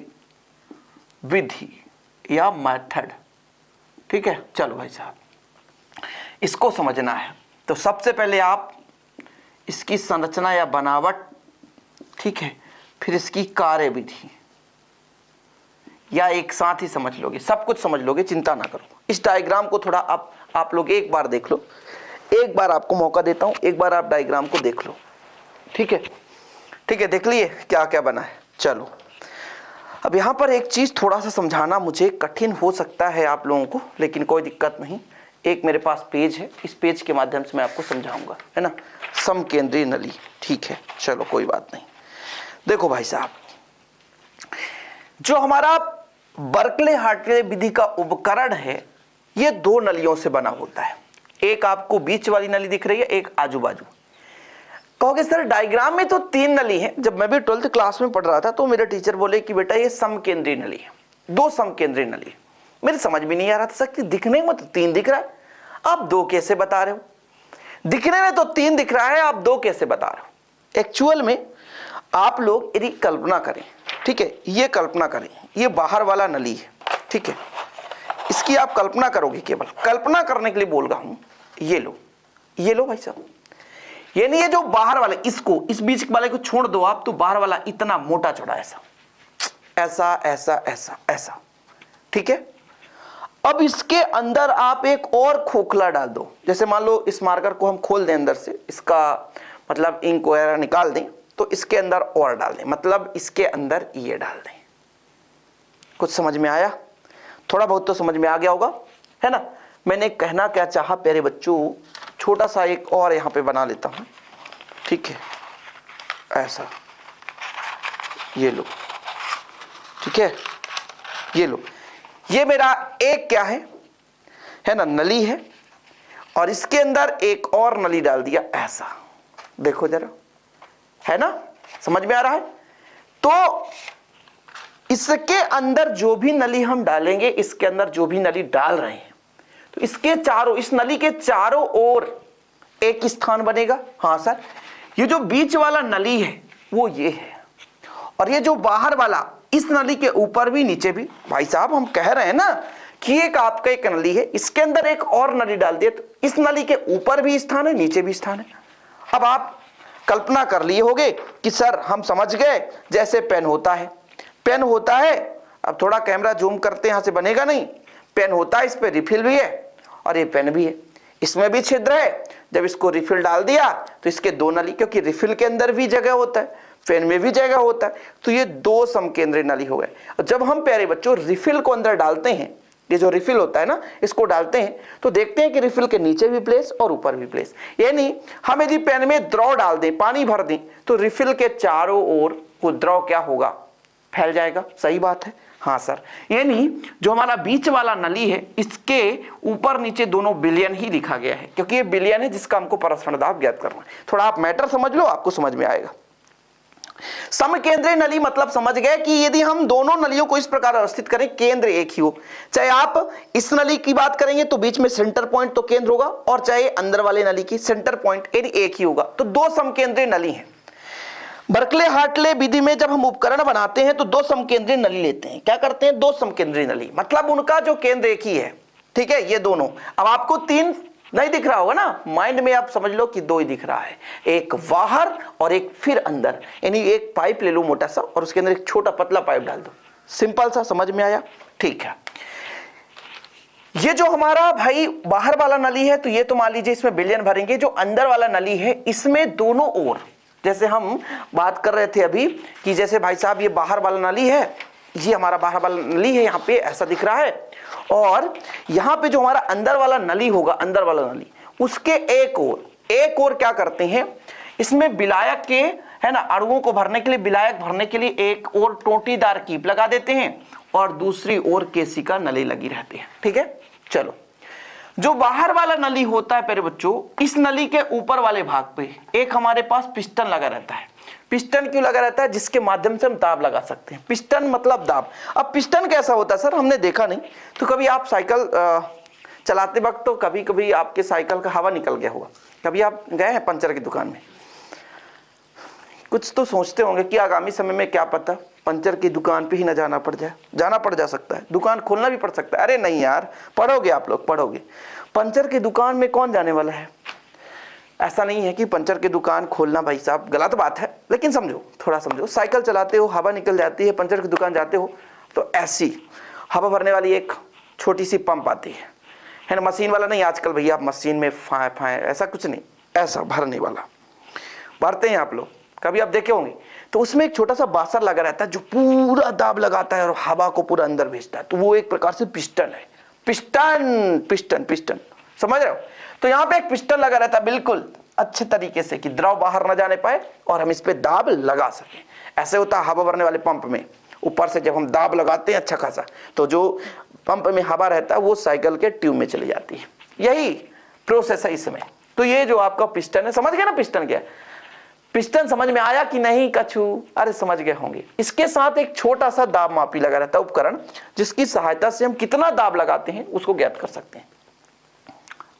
विधि या मेथड, ठीक है। चलो भाई साहब, इसको समझना है तो सबसे पहले आप इसकी संरचना या बनावट, ठीक है, फिर इसकी कार्य विधि, या एक साथ ही समझ लोगे, सब कुछ समझ लोगे, चिंता ना करो। इस डायग्राम को थोड़ा आप लोग एक बार देख लो, एक बार आपको मौका देता हूं, एक बार आप डायग्राम को देख लो, ठीक है, ठीक है, देख लिए क्या क्या बना है। चलो अब यहां पर एक चीज थोड़ा सा समझाना मुझे कठिन हो सकता है आप लोगों को, लेकिन कोई दिक्कत नहीं, एक मेरे पास पेज है, इस पेज के माध्यम से मैं आपको समझाऊंगा, है ना, समकेंद्रीय नली, ठीक है, चलो कोई बात नहीं। देखो भाई साहब, जो हमारा बर्कले हार्टले विधि का उपकरण है, ये दो नलियों से बना होता है, एक आपको बीच वाली नली दिख रही है, एक आजू बाजू। कहोगे सर डायग्राम में तो तीन नली है, जब मैं भी 12th क्लास में पढ़ रहा था तो मेरे टीचर बोले कि बेटा ये समकेंद्रीय नली है, दो समकेंद्रीय नली है। मेरे समझ में नहीं आ रहा था सर कि दिखने में तो तीन दिख रहा है, आप दो कैसे बता रहे हो, दिखने में तो तीन दिख रहा है, आप दो कैसे बता रहे हो। एक्चुअल में आप लोग यदि कल्पना करें, ठीक है, ये कल्पना करें, ये बाहर वाला नली है, ठीक है, इसकी आप कल्पना करोगे, केवल कल्पना करने के लिए बोल रहा हूं, ये लो भाई साहब, यानी ये जो बाहर वाले, इसको, इस बीच वाले को छोड़ दो आप, तो बाहर वाला इतना मोटा चौड़ा, ऐसा ऐसा ऐसा ऐसा ऐसा, ठीक है। अब इसके अंदर आप एक और खोखला डाल दो, जैसे मान लो इस मार्कर को हम खोल दें अंदर से, इसका मतलब इंक वगैरह निकाल दें, तो इसके अंदर और डाल दें, मतलब इसके अंदर ये डाल दें। कुछ समझ में आया, थोड़ा बहुत तो समझ में आ गया होगा, है ना। मैंने कहना क्या चाहा प्यारे बच्चों, छोटा सा एक और यहां पे बना लेता हूं, ठीक है, ऐसा, ये लो, ठीक है, ये लो, ये मेरा एक क्या है ना, नली है, और इसके अंदर एक और नली डाल दिया, ऐसा, देखो जरा, है ना, समझ में आ रहा है। तो इसके अंदर जो भी नली हम डालेंगे, इसके अंदर जो भी नली डाल रहे हैं, तो इसके चारों, इस नली के चारों ओर एक स्थान बनेगा। हाँ सर, ये जो बीच वाला नली है वो ये है, और ये जो बाहर वाला, इस नली के ऊपर भी नीचे भी, भाई साहब हम कह रहे हैं ना कि एक आपका एक नली है, इसके अंदर एक और नली डाल दिए, तो इस नली के ऊपर भी स्थान है, नीचे भी स्थान है। अब आप कल्पना कर लिए होंगे कि सर हम समझ गए, जैसे पेन होता है, पेन होता है, अब थोड़ा कैमरा जूम करते हैं, यहां से बनेगा नहीं, पेन होता है, इस पे रिफिल भी है और ये पेन भी है, इसमें भी छिद्र है, जब इसको रिफिल डाल दिया तो इसके दो नली, क्योंकि रिफिल के अंदर भी जगह होता है, पेन में भी जगह होता है, तो ये दो समकेंद्रीय नली हो गए। और जब हम प्यारे बच्चों रिफिल को अंदर डालते हैं, ये जो रिफिल होता है ना, इसको डालते हैं तो देखते हैं कि रिफिल के नीचे भी प्लेस और ऊपर भी प्लेस, यानी हम यदि पेन में द्रव डाल दें, पानी भर दें, तो रिफिल के चारों ओर वो द्रव क्या होगा, फैल जाएगा। सही बात है, हाँ सर, यानी जो हमारा बीच वाला नली है, इसके ऊपर नीचे दोनों विलयन ही लिखा गया है, क्योंकि ये विलयन है जिसका हमको प्रसरण दाब ज्ञात करना है। थोड़ा आप मैटर समझ लो, आपको समझ में आएगा। समकेंद्रीय नली मतलब समझ गए कि यदि हम दोनों नलियों को इस प्रकार अवस्थित करें, केंद्र एक ही हो, चाहे आप इस नली की बात करेंगे तो बीच में सेंटर पॉइंट तो केंद्र होगा, और चाहे अंदर वाले नली की सेंटर पॉइंट यदि एक ही होगा, तो दो समकेंद्रीय नली हैं। बर्कले हार्टले विधि में जब हम उपकरण बनाते हैं तो दो समकेंद्रीय नली लेते हैं। क्या करते हैं? दो समकेंद्रीय नली, मतलब उनका जो केंद्र एक ही है। ठीक है, ये दोनों। अब आपको तीन नहीं दिख रहा होगा ना, माइंड में आप समझ लो कि दो ही दिख रहा है, एक बाहर और एक फिर अंदर। यानी एक पाइप ले लो मोटा सा और उसके अंदर एक छोटा पतला पाइप डाल दो। सिंपल सा, समझ में आया? ठीक है। ये जो हमारा भाई बाहर वाला नली है, तो ये तो मान लीजिए इसमें बिलियन भरेंगे। जो अंदर वाला नली है, इसमें दोनों ओर, जैसे हम बात कर रहे थे अभी कि जैसे भाई साहब ये बाहर वाला नली है, ये हमारा बाहर वाला नली है, यहाँ पे ऐसा दिख रहा है, और यहाँ पे जो हमारा अंदर वाला नली होगा, अंदर वाला नली, उसके एक ओर क्या करते हैं, इसमें विलायक के, है ना, अणुओं को भरने के लिए, विलायक भरने के लिए एक ओर टोटीदार कीप लगा देते हैं और दूसरी ओर केशिका नली लगी रहती है। ठीक है, चलो। जो बाहर वाला नली होता है प्यारे बच्चों, इस नली के ऊपर वाले भाग पे एक हमारे पास पिस्टन लगा रहता है। पिस्टन क्यों लगा रहता है? जिसके माध्यम से हम दाब लगा सकते हैं। पिस्टन मतलब दाब। अब पिस्टन कैसा होता है सर, हमने देखा नहीं। तो कभी आप साइकिल चलाते वक्त तो कभी कभी आपके साइकिल का हवा निकल गया होगा। कभी आप गए हैं पंचर की दुकान में? कुछ तो सोचते होंगे कि आगामी समय में क्या पता पंचर की दुकान पे ही ना जाना पड़ जाए। जाना पड़ जा सकता है, दुकान खोलना भी पड़ सकता है। अरे नहीं यार, पढ़ोगे आप लोग, पढ़ोगे। पंचर की दुकान में कौन जाने वाला है? ऐसा नहीं है कि पंचर की दुकान खोलना भाई साहब गलत बात है, लेकिन समझो, थोड़ा समझो। साइकिल चलाते हो, हवा निकल जाती है, पंचर की दुकान जाते हो, तो ऐसी हवा भरने वाली एक छोटी सी पंप आती है ना, मशीन वाला नहीं। आजकल भैया आप मशीन में फाए फाए ऐसा कुछ नहीं, ऐसा भरने वाला भरते हैं आप लोग, कभी आप देखे होंगे। तो उसमें एक छोटा सा बासर लगा रहता है जो पूरा दाब लगाता है और हवा को पूरा अंदर भेजता है। तो वो एक प्रकार से पिस्टन है। पिस्टन पिस्टन पिस्टन, समझ रहे हो? तो यहाँ पे एक पिस्टन लगा रहता है बिल्कुल अच्छे तरीके से कि द्रव बाहर ना जाने पाए और हम इस पे दाब लगा सकें। ऐसे होता है हवा भरने वाले पंप में। ऊपर से जब हम दाब लगाते हैं अच्छा खासा, तो जो पंप में हवा रहता है वो साइकिल के ट्यूब में चली जाती है। यही प्रोसेस है इसमें। तो ये जो आपका पिस्टन है, समझ गए ना पिस्टन क्या है? पिस्टन समझ में आया कि नहीं कछु? अरे समझ गए होंगे। इसके साथ एक छोटा सा दाब मापी लगा रहता है उपकरण, जिसकी सहायता से हम कितना दाब लगाते हैं उसको ज्ञात कर सकते हैं।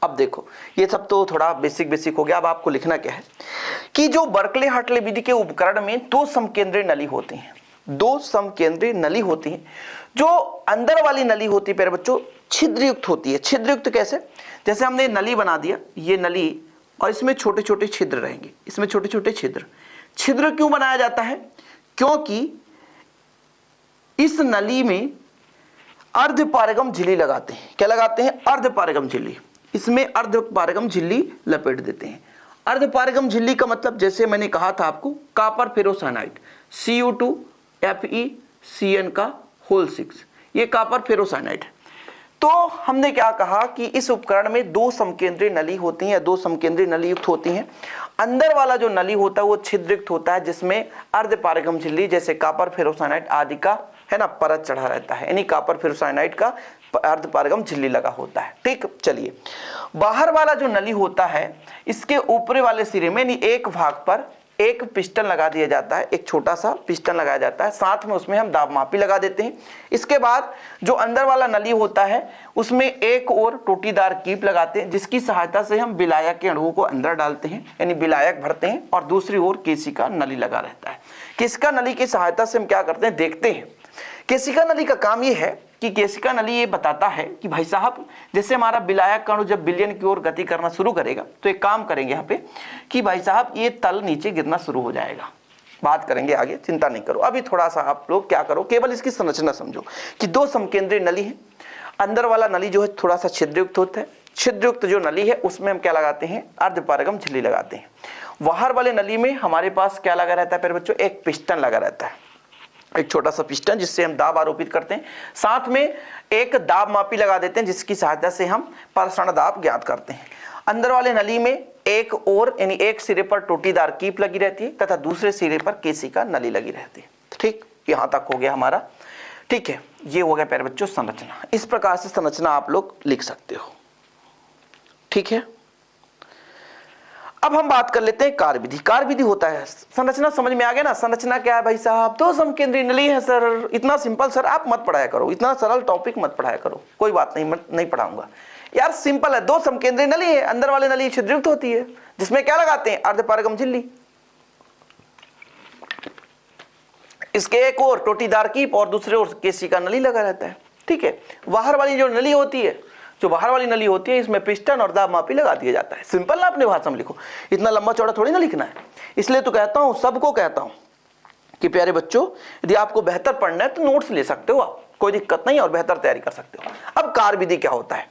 अब देखो, ये सब तो थोड़ा बेसिक हो गया। अब आपको लिखना क्या है कि जो बर्कले हार्टले विधि के उपकरण में दो समकेंद्रीय नली होती हैं। दो समकेंद्रीय नली होती है। जो अंदर वाली नली होती है प्यारे बच्चों, छिद्रयुक्त होती है। छिद्रयुक्त कैसे? जैसे हमने नली बना दिया, ये नली, और इसमें छोटे छोटे छिद्र रहेंगे। इसमें छोटे छोटे छिद्र। छिद्र क्यों बनाया जाता है? क्योंकि इस नली में अर्धपारगम झिल्ली लगाते हैं। क्या लगाते हैं? अर्धपारगम झिल्ली। इसमें अर्धपारगम झिल्ली लपेट देते हैं। अर्धपारगम झिल्ली का मतलब, जैसे मैंने कहा था आपको, कॉपर फेरोसाइनाइड, Cu2 FeCN का होल 6, ये कॉपर फेरोसाइनाइड है। तो हमने क्या कहा कि इस उपकरण में दो समकेंद्रीय नली होती हैं, दो समकेंद्रीय नली युक्त होती हैं। अंदर वाला जो नली होता है वो छिद्रयुक्त होता है, जिसमें अर्धपारगम झिल्ली जैसे कॉपर फेरोसाइनाइड आदि का, है ना, परत चढ़ा रहता है। यानी कॉपर फेरोसाइनाइड का अर्धपारगम झिल्ली लगा होता है। ठीक, चलिए। बाहर वाला जो नली होता है, इसके ऊपरी वाले सिरे में, यानी एक भाग पर एक पिस्टन लगा दिया जाता है, एक छोटा सा पिस्टन लगाया जाता है, साथ में उसमें हम दाब मापी लगा देते हैं। इसके बाद जो अंदर वाला नली होता है उसमें एक और टोटीदार कीप लगाते हैं, जिसकी सहायता से हम विलायक के अणुओं को अंदर डालते हैं, यानी विलायक भरते हैं, और दूसरी ओर केशिका नली लगा रहता है। केशिका नली की सहायता से हम क्या करते हैं, देखते हैं। केशिका नली का काम यह है कि केशिका नली ये बताता है कि भाई साहब, जैसे हमारा विलायक कण जब बिलियन की ओर गति करना शुरू करेगा, तो एक काम करेंगे यहाँ पे कि भाई साहब ये तल नीचे गिरना शुरू हो जाएगा। बात करेंगे आगे, चिंता नहीं करो। अभी थोड़ा सा आप लोग क्या करो, केवल इसकी संरचना समझो कि दो समकेंद्रीय नली है। अंदर वाला नली जो है थोड़ा सा छिद्रयुक्त होता है। छिद्रयुक्त जो नली है उसमें हम क्या लगाते हैं, अर्धपारगम झिल्ली लगाते हैं। बाहर वाले नली में हमारे पास क्या लगा रहता है प्यारे बच्चों, एक पिस्टन लगा रहता है, एक छोटा सा पिस्टन, जिससे हम दाब आरोपित करते हैं। साथ में एक दाब मापी लगा देते हैं, जिसकी सहायता से हम प्रसारण दाब ज्ञात करते हैं। अंदर वाले नली में एक और, यानी एक सिरे पर टोटीदार कीप लगी रहती है तथा दूसरे सिरे पर केशिका नली लगी रहती है। ठीक, यहां तक हो गया हमारा। ठीक है, ये हो गया प्यारे बच्चों संरचना। इस प्रकार से संरचना आप लोग लिख सकते हो। ठीक है, अब हम बात कर लेते हैं कार्य विधि। कार्य विधि होता है, संरचना समझ में आ गया ना। संरचना क्या है भाई साहब? दो समकेंद्रीय नली है सर। इतना सिंपल सर आप मत पढ़ाया करो, इतना सरल टॉपिक मत पढ़ाया करो। कोई बात नहीं, नहीं पढ़ाऊंगा यार, सिंपल है। दो समकेंद्रीय नली है, अंदर वाली नली छिद्रयुक्त होती है, जिसमें क्या लगाते हैं? अर्धपारगम झिल्ली। इसके एक और टोटीदार कीप और दूसरे ओर केशिका नली लगा रहता है, ठीक है। बाहर वाली जो नली होती है, जो बाहर वाली नली होती है, इसमें पिस्टन और दाब मापी लगा दिया जाता है। सिंपल ना, अपने भाषा में लिखो, इतना लंबा चौड़ा थोड़ी ना लिखना है। इसलिए तो कहता हूं, सबको कहता हूं कि प्यारे बच्चों, यदि आपको बेहतर पढ़ना है तो नोट्स ले सकते हो आप, कोई दिक्कत नहीं, और बेहतर तैयारी कर सकते हो। अब कार्य विधि क्या होता है?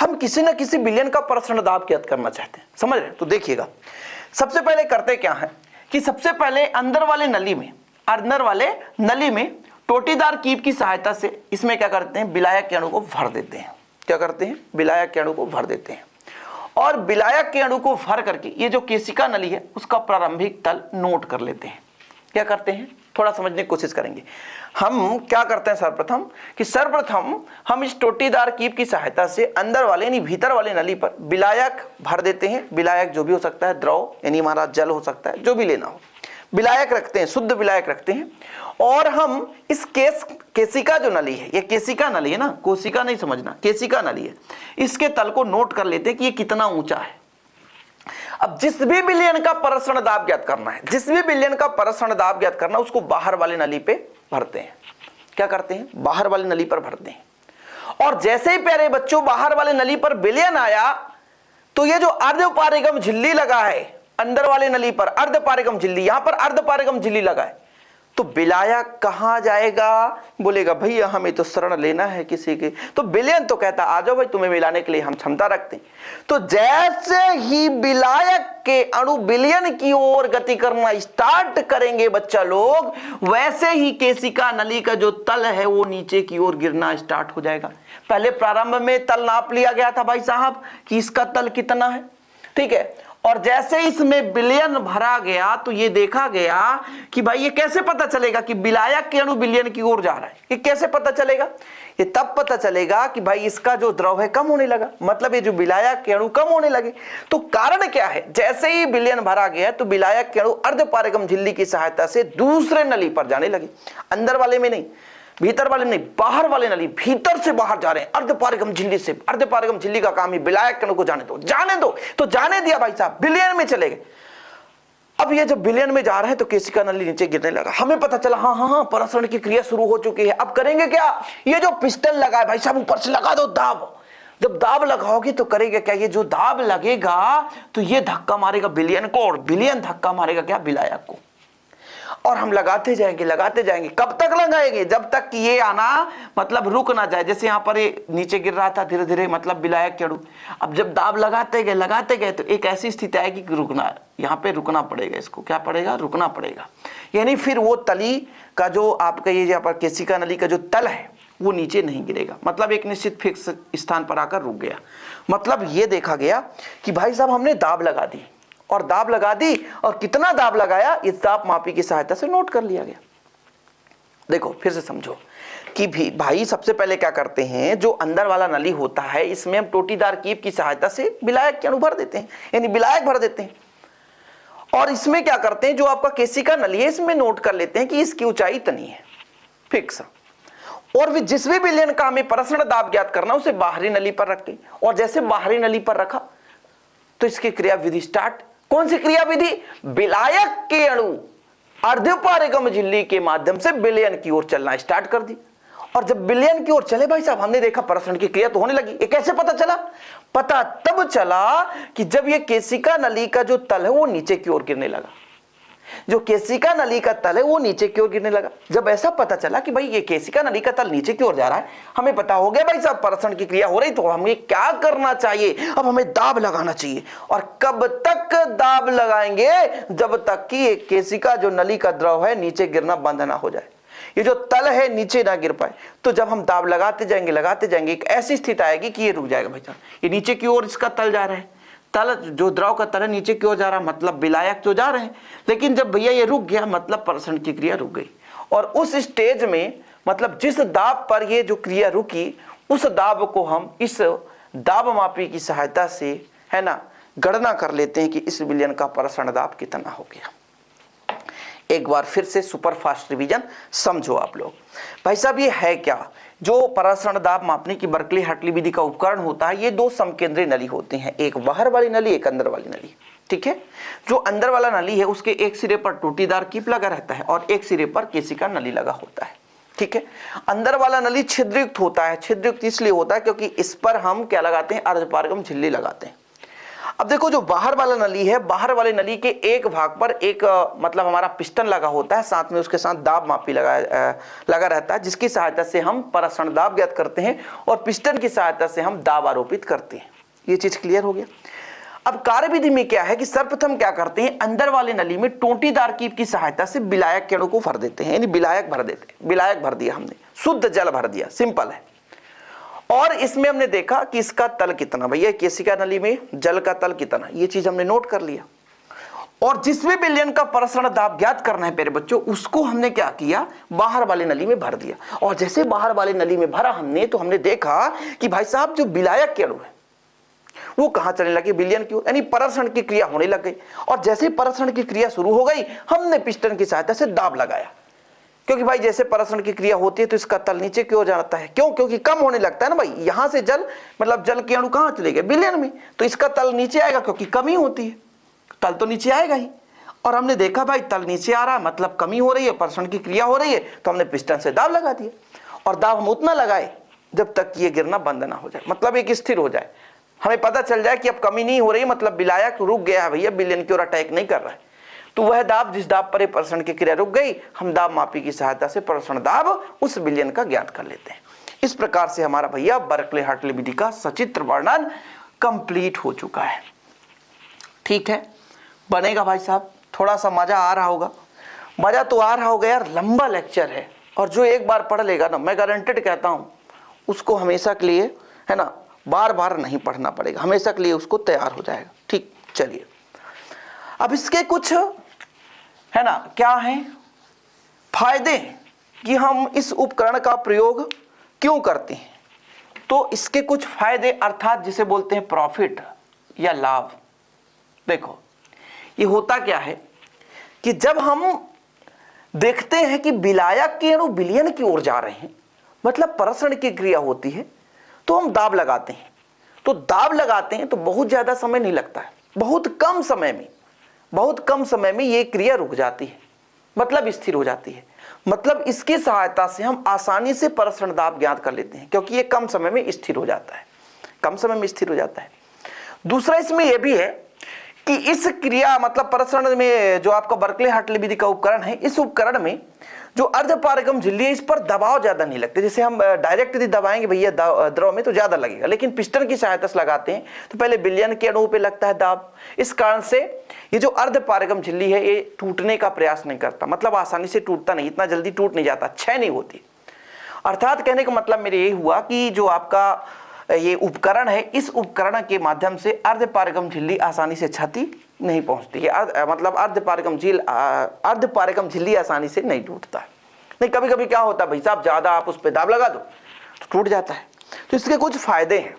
हम किसी न किसी विलयन का प्रसरण दाब ज्ञात करना चाहते हैं, समझ रहे? तो देखिएगा, सबसे पहले करते क्या है कि सबसे पहले अंदर वाले नली में टोटीदार कीप की सहायता से इसमें क्या करते हैं? विलायक के अणु को भर देते हैं। क्या करते हैं? विलायक के अणु को भर देते हैं। और विलायक के अणु को भर करके ये जो केशिका नली है उसका प्रारंभिक तल नोट कर लेते हैं। क्या करते हैं? थोड़ा समझने की कोशिश करेंगे। हम क्या करते हैं सर्वप्रथम हम इस टोटीदार कीप की सहायता से अंदर वाले यानी भीतर वाले नली पर विलायक भर देते हैं। विलायक जो भी हो सकता है, द्रव यानी हमारा जल हो सकता है, जो भी लेना हो, विलायक रखते हैं, शुद्ध विलायक रखते हैं। और हम इस केशिका जो नली है, ये केशिका नली है ना, कोशिका नहीं समझना, केशिका नली है, इसके तल को नोट कर लेते हैं कि ये कितना ऊंचा है। अब जिस भी विलयन का प्रसरण दाब ज्ञात करना है, जिस भी विलयन का प्रसरण दाब ज्ञात करना, उसको बाहर वाले नली पे भरते हैं। क्या करते हैं? बाहर वाली नली पर भरते हैं। और जैसे ही प्यारे बच्चों बाहर वाले नली पर विलयन आया, तो ये जो अर्धपारगम झिल्ली लगा है अंदर वाले नली पर, अर्धपारगम झिल्ली, यहां पर अर्धपारगम झिल्ली लगा है, तो विलायक कहां जाएगा? बोलेगा भैया हमें तो शरण लेना है किसी के, तो विलयन तो कहता आ जाओ भाई, तुम्हें मिलाने के लिए हम क्षमता रखते हैं। तो जैसे ही विलायक के अणु विलयन की ओर गति करना स्टार्ट करेंगे बच्चा लोग, वैसे ही केशिका नली का जो तल है वो नीचे की ओर गिरना स्टार्ट हो जाएगा। पहले प्रारंभ में तल नाप लिया गया था भाई साहब कि इसका तल कितना है, ठीक है। और जैसे इसमें विलयन भरा गया तो ये देखा गया कि भाई ये कैसे पता चलेगा कि विलायक के अणु विलयन की ओर जा रहा है? ये कैसे पता चलेगा? ये तब पता चलेगा कि भाई इसका जो द्रव है कम होने लगा, मतलब ये जो विलायक के अणु कम होने लगे। तो कारण क्या है? जैसे ही विलयन भरा गया तो विलायक के अणु अर्धपारगम झिल्ली की सहायता से दूसरे नली पर जाने लगे, अंदर वाले में नहीं, भीतर वाले नहीं, बाहर वाले नली, भीतर से बाहर जा रहे हैं अर्धपारगम झिल्ली से। अर्धपारगम झिल्ली का काम ही विलायक कणों को जाने दो, जाने दो। तो जाने दिया भाई साहब, विलयन में चले गए। अब ये जब विलयन में जा रहे हैं तो केशिका नली नीचे गिरने लगा। हमें पता चला हाँ प्रसरण की क्रिया शुरू हो चुकी है। अब करेंगे क्या? ये जो पिस्टन लगा है भाई साहब, ऊपर से लगा दो दाब। जब दाब लगाओगे तो करेगा क्या? ये जो दाब लगेगा तो ये धक्का मारेगा विलयन को, और विलयन धक्का मारेगा क्या? विलायक को। और हम लगाते जाएंगे। कब तक लगाएंगे? जब तक कि ये आना मतलब रुक ना जाए। जैसे यहाँ पर ये नीचे गिर रहा था धीरे धीरे, मतलब विलायक के अणु। अब जब दाब लगाते गए तो एक ऐसी स्थिति आएगी कि रुकना, यहाँ पे रुकना पड़ेगा। इसको क्या पड़ेगा? रुकना पड़ेगा। यानी फिर वो तली का जो आपका ये यहाँ पर केशिका नली का जो तल है वो नीचे नहीं गिरेगा, मतलब एक निश्चित फिक्स स्थान पर आकर रुक गया। मतलब ये देखा गया कि भाई साहब हमने दाब लगा दी, और दाब लगा दी, और कितना दाब लगाया इस दाब मापी की सहायता से नोट कर लिया गया। देखो फिर से समझो कि भी भाई सबसे पहले क्या करते हैं, जो अंदर वाला नली होता है इसमें हम टोटीदार कीप की सहायता से विलायक के अणु भर देते हैं, यानी विलायक भर देते हैं। और इसमें क्या करते हैं, जो आपका केशिका नली है इसमें नोट कर लेते हैं कि इसकी ऊंचाई इतनी है फिक्स। और जिस भी विलयन का हमें प्रसरण दाब ज्ञात करना उसे बाहरी नली पर रख के, और जैसे बाहरी नली पर रखा तो इसकी क्रिया विधि स्टार्ट। कौन सी क्रिया विधि? विलायक के अणु अर्धपारगम झिल्ली के माध्यम से विलयन की ओर चलना स्टार्ट कर दी। और जब विलयन की ओर चले भाई साहब, हमने देखा प्रसरण की क्रिया तो होने लगी। ये कैसे पता चला? पता तब चला कि जब ये केशिका नली का जो तल है वो नीचे की ओर गिरने लगा। जो केशिका नली का तल है वो नीचे की ओर गिरने लगा। जब ऐसा पता चला कि भाई ये केशिका नली का तल नीचे की ओर जा रहा है, हमें पता हो गया भाई साहब प्रसरण की क्रिया हो रही, तो हमें क्या करना चाहिए? अब हमें दाब लगाना चाहिए। और कब तक दाब लगाएंगे? जब तक कि ये केशिका जो नली का द्रव है नीचे गिरना बंद ना हो जाए, ये जो तल है नीचे ना गिर पाए। तो जब हम दाब लगाते जाएंगे एक ऐसी स्थिति आएगी कि ये रुक जाएगा भाई साहब, ये नीचे की ओर इसका तल जा रहा है, तल जो द्रव का तल नीचे की ओर जा रहा, मतलब विलायक जो जा रहे हैं। लेकिन जब भैया ये रुक गया, मतलब प्रसरण की क्रिया रुक गई। और उस स्टेज में मतलब जिस दाब पर ये जो क्रिया रुकी, उस दाब को हम इस दाब मापी की सहायता से, है ना, गणना कर लेते हैं कि इस विलयन का प्रसरण दाब कितना हो गया। एक बार फिर से सुपर फास्ट रिवीजन समझो आप लोग। भाई साहब ये है क्या, जो प्रसरण दाब मापने की बर्कले हार्टली विधि का उपकरण होता है, ये दो समकेंद्रीय नली होती हैं, एक बाहर वाली नली, एक अंदर वाली नली। ठीक है, जो अंदर वाला नली है उसके एक सिरे पर टूटीदार कीप लगा रहता है और एक सिरे पर केशिका नली लगा होता है। ठीक है, अंदर वाला नली छिद्रयुक्त होता है। छिद्रयुक्त इसलिए होता है क्योंकि इस पर हम क्या लगाते हैं, अर्धपारगम झिल्ली लगाते हैं। अब देखो जो बाहर वाला नली है, बाहर वाले नली के एक भाग पर एक मतलब हमारा पिस्टन लगा होता है, साथ में उसके साथ दाब मापी लगा रहता है, जिसकी सहायता से हम प्रसरण दाब ज्ञात करते हैं और पिस्टन की सहायता से हम दाब आरोपित करते हैं। ये चीज क्लियर हो गया। अब कार्यविधि में क्या है कि सर्वप्रथम क्या करते हैं, अंदर वाले नली में टोंटीदार कीप की सहायता से विलायक के अणु को भर देते हैं, यानी विलायक भर देते हैं। विलायक भर दिया हमने, शुद्ध जल भर दिया, सिंपल है। और इसमें हमने देखा कि इसका तल कितना, भैया केशिका नली में जल का तल कितना, ये चीज हमने नोट कर लिया। और जिसमें विलयन का प्रसरण दाब ज्ञात करना है प्यारे बच्चों, उसको हमने क्या किया, बाहर वाले नली में भर दिया। और जैसे बाहर वाले नली में भरा हमने, तो हमने देखा कि भाई साहब जो विलायक के अणु है वो कहां चलने लगे, विलयन की ओर, यानी प्रसरण की क्रिया होने लग गई। और जैसे प्रसरण की क्रिया शुरू हो गई, हमने पिस्टन की सहायता से दाब लगाया, क्योंकि भाई जैसे प्रसरण की क्रिया होती है तो इसका तल नीचे क्यों जाता है, क्यों, क्योंकि कम होने लगता है ना भाई। यहां से जल मतलब जल के अणु कहां चले गए, विलयन में, तो इसका तल नीचे आएगा क्योंकि कमी होती है, तल तो नीचे आएगा ही। और हमने देखा भाई तल नीचे आ रहा, मतलब कमी हो रही है, प्रसरण की क्रिया हो रही है, तो हमने पिस्टन से दाब लगा दिया। और दाब हम उतना लगाए जब तक ये गिरना बंद ना हो जाए, मतलब एक स्थिर हो जाए, हमें पता चल जाए कि अब कमी नहीं हो रही, मतलब विलायक रुक गया है भैया, विलयन की ओर अटैक नहीं कर रहा है। तो वह दाब जिस दाब पर प्रसरण की क्रिया रुक गई, हम दाब मापी की सहायता से प्रसरण दाब उस विलयन का ज्ञात कर लेते हैं। इस प्रकार से हमारा भैया बर्कले हार्टली विधि का सचित्र वर्णन कंप्लीट हो चुका है। ठीक है, बनेगा भाई साहब, थोड़ा सा मजा आ रहा होगा, मजा तो आ रहा होगा यार, लंबा लेक्चर है, और जो एक बार पढ़ लेगा ना, मैं गारंटेड कहता हूं उसको हमेशा के लिए, है ना, बार बार नहीं पढ़ना पड़ेगा, हमेशा के लिए उसको तैयार हो जाएगा। ठीक, चलिए अब इसके कुछ, है ना, क्या है फायदे कि हम इस उपकरण का प्रयोग क्यों करते हैं। तो इसके कुछ फायदे, अर्थात जिसे बोलते हैं प्रॉफिट या लाभ। देखो ये होता क्या है कि जब हम देखते हैं कि विलायक के अणु विलयन की ओर जा रहे हैं, मतलब प्रसरण की क्रिया होती है, तो हम दाब लगाते हैं। तो दाब लगाते हैं तो बहुत ज्यादा समय नहीं लगता है, बहुत कम समय में ये क्रिया रुक जाती है, मतलब स्थिर हो जाती है। मतलब इसकी सहायता से हम आसानी से प्रसरण दाब ज्ञात कर लेते हैं, क्योंकि ये कम समय में स्थिर हो जाता है, कम समय में स्थिर हो जाता है। दूसरा इसमें यह भी है कि इस क्रिया मतलब प्रसरण में जो आपका बर्कले हार्टली विधि का उपकरण है, इस उपकरण में जो अर्धपारगम झिल्ली है, इस पर दबाव ज्यादा नहीं लगते। जैसे हम डायरेक्ट यदि दबाएंगे भैया द्रव में तो ज्यादा लगेगा, लेकिन पिस्टन की सहायता से लगाते हैं तो पहले विलयन के अणु पे लगता है दाब। इस कारण से ये जो अर्धपारगम झिल्ली है ये टूटने का प्रयास नहीं करता, मतलब आसानी से टूटता नहीं, इतना जल्दी टूट नहीं जाता, क्षय नहीं होती। अर्थात कहने का मतलब मेरे ये हुआ कि जो आपका ये उपकरण है, इस उपकरण के माध्यम से अर्धपारगम झिल्ली आसानी से क्षति नहीं पहुंचती है, मतलब अर्धपारगम झिल्ली आसानी से नहीं टूटता है। नहीं, कभी कभी क्या होता है भाई साहब, ज्यादा आप उस पर दाब लगा दो तो टूट जाता है। तो इसके कुछ फायदे हैं,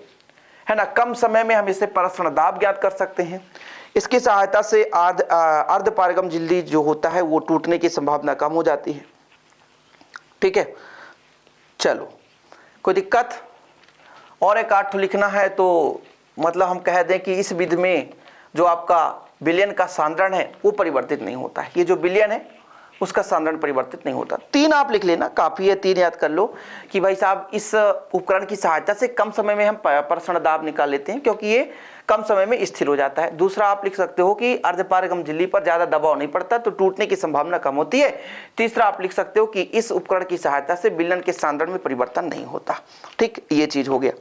है ना, कम समय में हम इससे प्रसरण दाब ज्ञात कर सकते हैं। इसकी सहायता से अर्धपारगम झिल्ली जो होता है वो टूटने की संभावना कम हो जाती है। ठीक है, चलो कोई दिक्कत। और एक आठ लिखना है तो मतलब हम कह दें कि इस विधि में जो आपका विलयन का सांद्रण है वो परिवर्तित नहीं होता है, ये जो विलयन है उसका सांद्रण परिवर्तित नहीं होता। 3 आप लिख लेना, काफी है, 3 याद कर लो कि भाई साहब इस उपकरण की सहायता से कम समय में हम प्रसरण दाब निकाल लेते हैं, क्योंकि ये कम समय में स्थिर हो जाता है। दूसरा आप लिख सकते हो कि अर्धपारगम झिल्ली पर ज्यादा दबाव नहीं पड़ता तो टूटने की संभावना कम होती है। तीसरा आप लिख सकते हो कि इस उपकरण की सहायता से विलयन के सांद्रण में परिवर्तन नहीं होता। ठीक, ये चीज हो गया।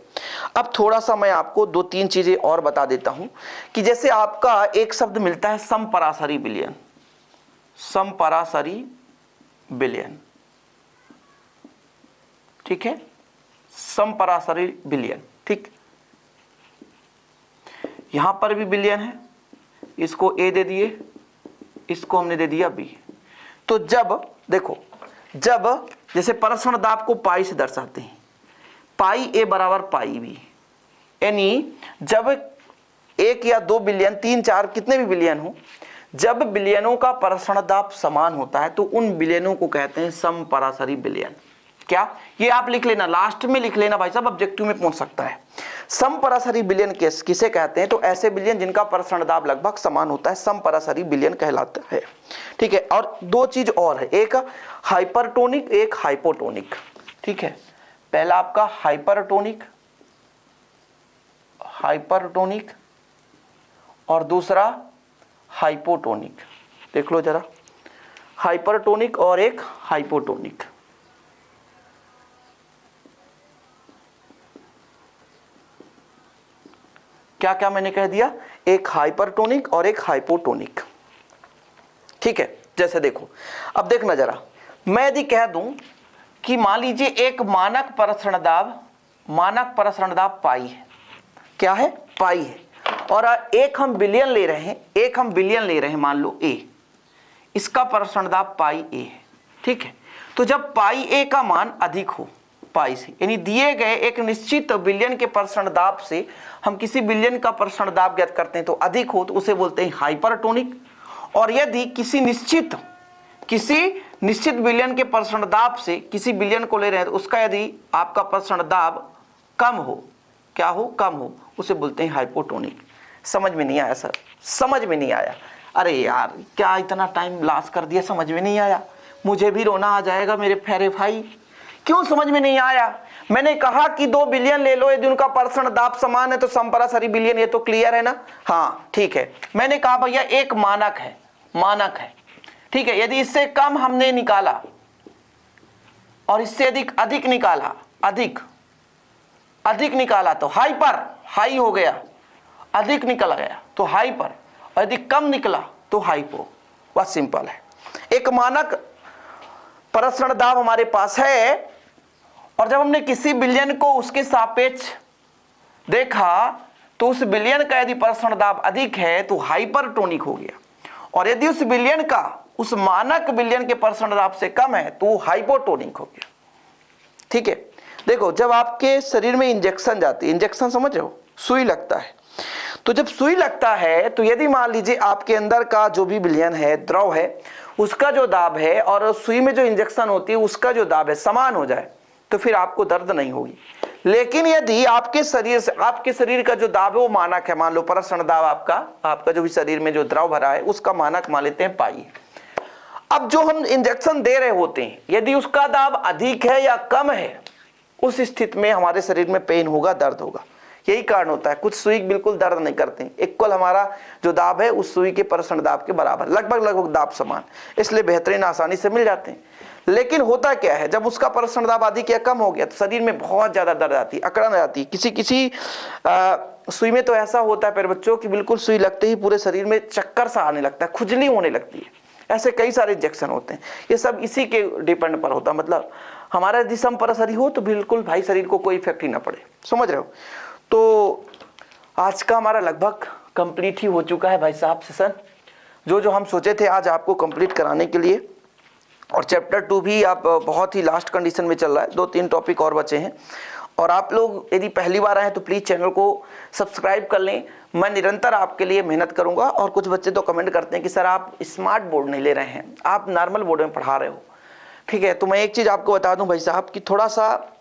अब थोड़ा सा मैं आपको 2-3 चीजें और बता देता हूं कि जैसे आपका एक शब्द मिलता है समपराशरी विलयन, समपराशरी विलयन, ठीक है, समपराशरी विलयन। ठीक, यहां पर भी विलयन है, इसको ए दे दिए, इसको हमने दे दिया बी। तो जब देखो, जब जैसे प्रसरण दाब को पाई से दर्शाते हैं, पाई ए बराबर पाई बी, यानी जब 1 या 2 बिलियन, 3, 4 कितने भी बिलियन हो, जब बिलियनों का प्रसरण दाब समान होता है तो उन बिलियनों को कहते हैं समपराशरी बिलियन। क्या, ये आप लिख लेना, लास्ट में लिख लेना भाई साहब, ऑब्जेक्टिव में पहुंच सकता है। समपराशरी बिलियन किसे कहते हैं, तो ऐसे बिलियन जिनका प्रसरण दाब लगभग समान होता है समपराशरी बिलियन कहलाता है। ठीक है, और 2 चीज और है, एक हाइपरटोनिक, एक हाइपोटोनिक। ठीक है, पहला आपका हाइपरटोनिक और दूसरा हाइपोटोनिक। देख लो जरा, हाइपरटोनिक और एक हाइपोटोनिक। क्या क्या मैंने कह दिया, एक हाइपरटोनिक और एक हाइपोटोनिक। ठीक है, जैसे देखो, अब देखना जरा, मैं यदि कह दूं कि मान लीजिए एक मानक प्रसरण दाब पाई है, क्या है, पाई है, और एक हम बिलियन ले रहे हैं, मान लो ए, इसका प्रसरण दाब पाई ए है। ठीक है, तो जब पाई ए का मान अधिक हो पाई से, यानी दिए गए एक निश्चित बिलियन के प्रसरण दाब से हम किसी बिलियन का प्रसरण दाब ज्ञात करते हैं तो अधिक हो, तो उसे बोलते हैं हाइपरटोनिक। और यदि किसी निश्चित बिलियन के प्रसरण दाब से किसी बिलियन को ले रहे हैं तो उसका यदि आपका प्रसरण दाब कम हो, क्या हो, कम हो, उसे बोलते हैं हाइपोटोनिक। समझ में नहीं आया सर, समझ में नहीं आया, अरे यार क्या इतना टाइम लॉस कर दिया, समझ में नहीं आया, मुझे भी रोना आ जाएगा मेरे प्यारे भाई। क्यों समझ में नहीं आया? मैंने कहा कि 2 बिलियन ले लो, यदि उनका प्रसरण दाब समान है तो समपराशरी बिलियन, ये तो क्लियर है ना। हाँ ठीक है, मैंने कहा भैया एक मानक है, ठीक है, यदि इससे कम हमने निकाला और इससे अधिक निकाला, अधिक निकाला तो हाई हो गया, अधिक निकल गया तो हाइपर, और यदि कम निकला तो हाइपो। बस सिंपल है। एक मानक प्रसरण दाब हमारे पास है और जब हमने किसी बिलियन को उसके सापेक्ष देखा तो उस बिलियन का यदि प्रसरण दाब अधिक है तो हाइपरटोनिक हो गया, और यदि उस बिलियन का उस मानक बिलियन के प्रसरण दाब से कम है तो हाइपोटोनिक हो गया। ठीक है, देखो जब आपके शरीर में इंजेक्शन जाती है, इंजेक्शन समझ रहे हो, सुई लगता है, तो जब सुई लगता है तो यदि मान लीजिए आपके अंदर का जो भी बिलियन है, द्रव है, उसका जो दाब है और सुई में जो इंजेक्शन होती है उसका जो दाब है समान हो जाए तो फिर आपको दर्द नहीं होगी। लेकिन यदि आपके शरीर का जो दाब है वो मानक है, मान लो प्रसरण दाब आपका जो भी शरीर में जो द्रव भरा है उसका मानक मान लेते हैं पाई। अब जो हम इंजेक्शन दे रहे होते हैं यदि उसका दाब अधिक है या कम है, उस स्थिति में हमारे शरीर में पेन होगा, दर्द होगा। यही कारण होता है, कुछ सुई बिल्कुल दर्द नहीं करते, इक्वल हमारा जो दाब है उस सुई के प्रसरण दाब के बराबर, लगभग दाब समान, इसलिए बेहतरीन आसानी से मिल जाते हैं। लेकिन होता क्या है, जब उसका प्रसरण दाब अधिक या कम हो गया तो शरीर में बहुत ज्यादा दर्द आती है, अकड़न आती है। किसी सुई में तो ऐसा होता है पर बच्चों की बिल्कुल सुई लगते ही पूरे शरीर में चक्कर सा आने लगता है, खुजली होने लगती है। ऐसे कई सारे इंजेक्शन होते हैं, ये सब इसी के डिपेंड पर होता है। मतलब हमारा यदि समपराशरी हो तो बिल्कुल भाई शरीर को कोई इफेक्ट ही ना पड़े, समझ रहे हो। तो आज का हमारा लगभग कंप्लीट ही हो चुका है भाई साहब सेशन, जो हम सोचे थे आज आपको कंप्लीट कराने के लिए। और चैप्टर 2 भी आप बहुत ही लास्ट कंडीशन में चल रहा है, 2-3 टॉपिक और बचे हैं। और आप लोग यदि पहली बार आए हैं तो प्लीज़ चैनल को सब्सक्राइब कर लें, मैं निरंतर आपके लिए मेहनत करूंगा। और कुछ बच्चे तो कमेंट करते हैं कि सर आप स्मार्ट बोर्ड नहीं ले रहे हैं, आप नॉर्मल बोर्ड में पढ़ा रहे हो। ठीक है, तो मैं एक चीज़ आपको बता दूं भाई साहब कि थोड़ा सा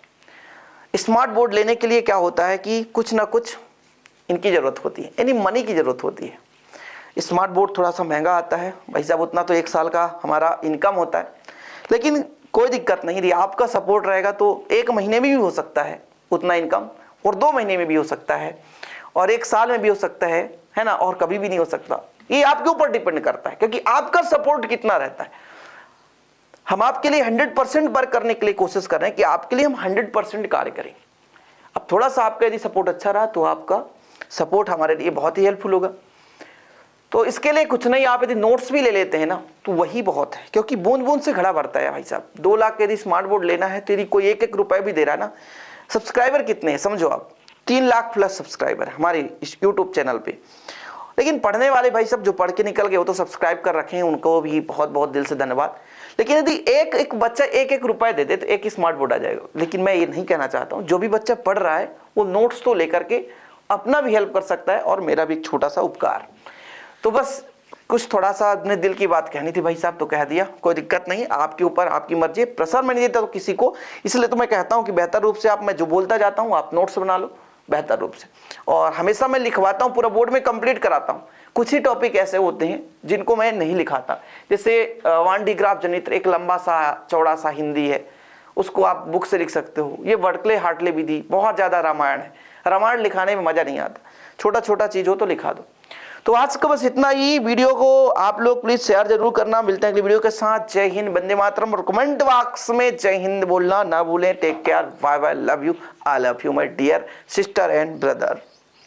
स्मार्ट बोर्ड लेने के लिए क्या होता है कि कुछ ना कुछ इनकी ज़रूरत होती है, यानी मनी की ज़रूरत होती है। स्मार्ट बोर्ड थोड़ा सा महंगा आता है भाई साहब, उतना तो 1 साल का हमारा इनकम होता है, लेकिन कोई दिक्कत नहीं, यदि आपका सपोर्ट रहेगा तो 1 महीने में भी हो सकता है उतना इनकम, और 2 महीने में भी हो सकता है, और 1 साल में भी हो सकता है ना, और कभी भी नहीं हो सकता। ये आपके ऊपर डिपेंड करता है, क्योंकि आपका सपोर्ट कितना रहता है। हम आपके लिए 100% वर्क करने के लिए कोशिश कर रहे हैं कि आपके लिए हम 100% कार्य करें। अब थोड़ा सा आपका यदि सपोर्ट अच्छा रहा तो आपका सपोर्ट हमारे लिए बहुत ही हेल्पफुल होगा। तो इसके लिए कुछ नहीं, आप यदि नोट्स भी ले लेते हैं ना तो वही बहुत है, क्योंकि बूंद बूंद से घड़ा भरता है भाई साहब। 2 लाख यदि स्मार्ट बोर्ड लेना है तो यदि कोई 1-1 रुपए भी दे रहा है ना, सब्सक्राइबर कितने हैं समझो आप, 3 लाख प्लस सब्सक्राइबर हमारे इस यूट्यूब चैनल पे। लेकिन पढ़ने वाले भाई सब जो पढ़ के निकल गए वो तो सब्सक्राइब कर रखे हैं, उनको भी बहुत बहुत दिल से धन्यवाद। लेकिन यदि एक बच्चा 1-1 रुपए दे दे तो 1 स्मार्ट बोर्ड आ जाएगा। लेकिन मैं ये नहीं कहना चाहता हूँ, जो भी बच्चा पढ़ रहा है वो नोट्स तो लेकर के अपना भी हेल्प कर सकता है और मेरा भी एक छोटा सा उपकार। तो बस कुछ थोड़ा सा अपने दिल की बात कहनी थी भाई साहब, तो कह दिया, कोई दिक्कत नहीं, आपके ऊपर, आपकी मर्जी। प्रेशर में नहीं देता तो किसी को, इसलिए तो मैं कहता हूं कि बेहतर रूप से आप, मैं जो बोलता जाता हूं आप नोट्स बना लो बेहतर रूप से। और हमेशा मैं लिखवाता हूं, पूरा बोर्ड में कंप्लीट कराता हूं। कुछ ही टॉपिक ऐसे होते हैं जिनको मैं नहीं लिखाता, जैसे वांडीग्राफ जनित्र, एक लंबा सा चौड़ा सा हिंदी है, उसको आप बुक से लिख सकते हो। ये वर्कले हार्टले विधि, बहुत ज्यादा रामायण है, रामायण लिखाने में मजा नहीं आता, छोटा छोटा चीज हो तो लिखा दो। तो आज का बस इतना ही। वीडियो को आप लोग प्लीज शेयर जरूर करना। मिलते हैं अगली वीडियो के साथ। जय हिंद, वंदे मातरम। और कमेंट बॉक्स में जय हिंद बोलना ना भूलें। Take care, bye bye, love you, I love you my dear sister and brother.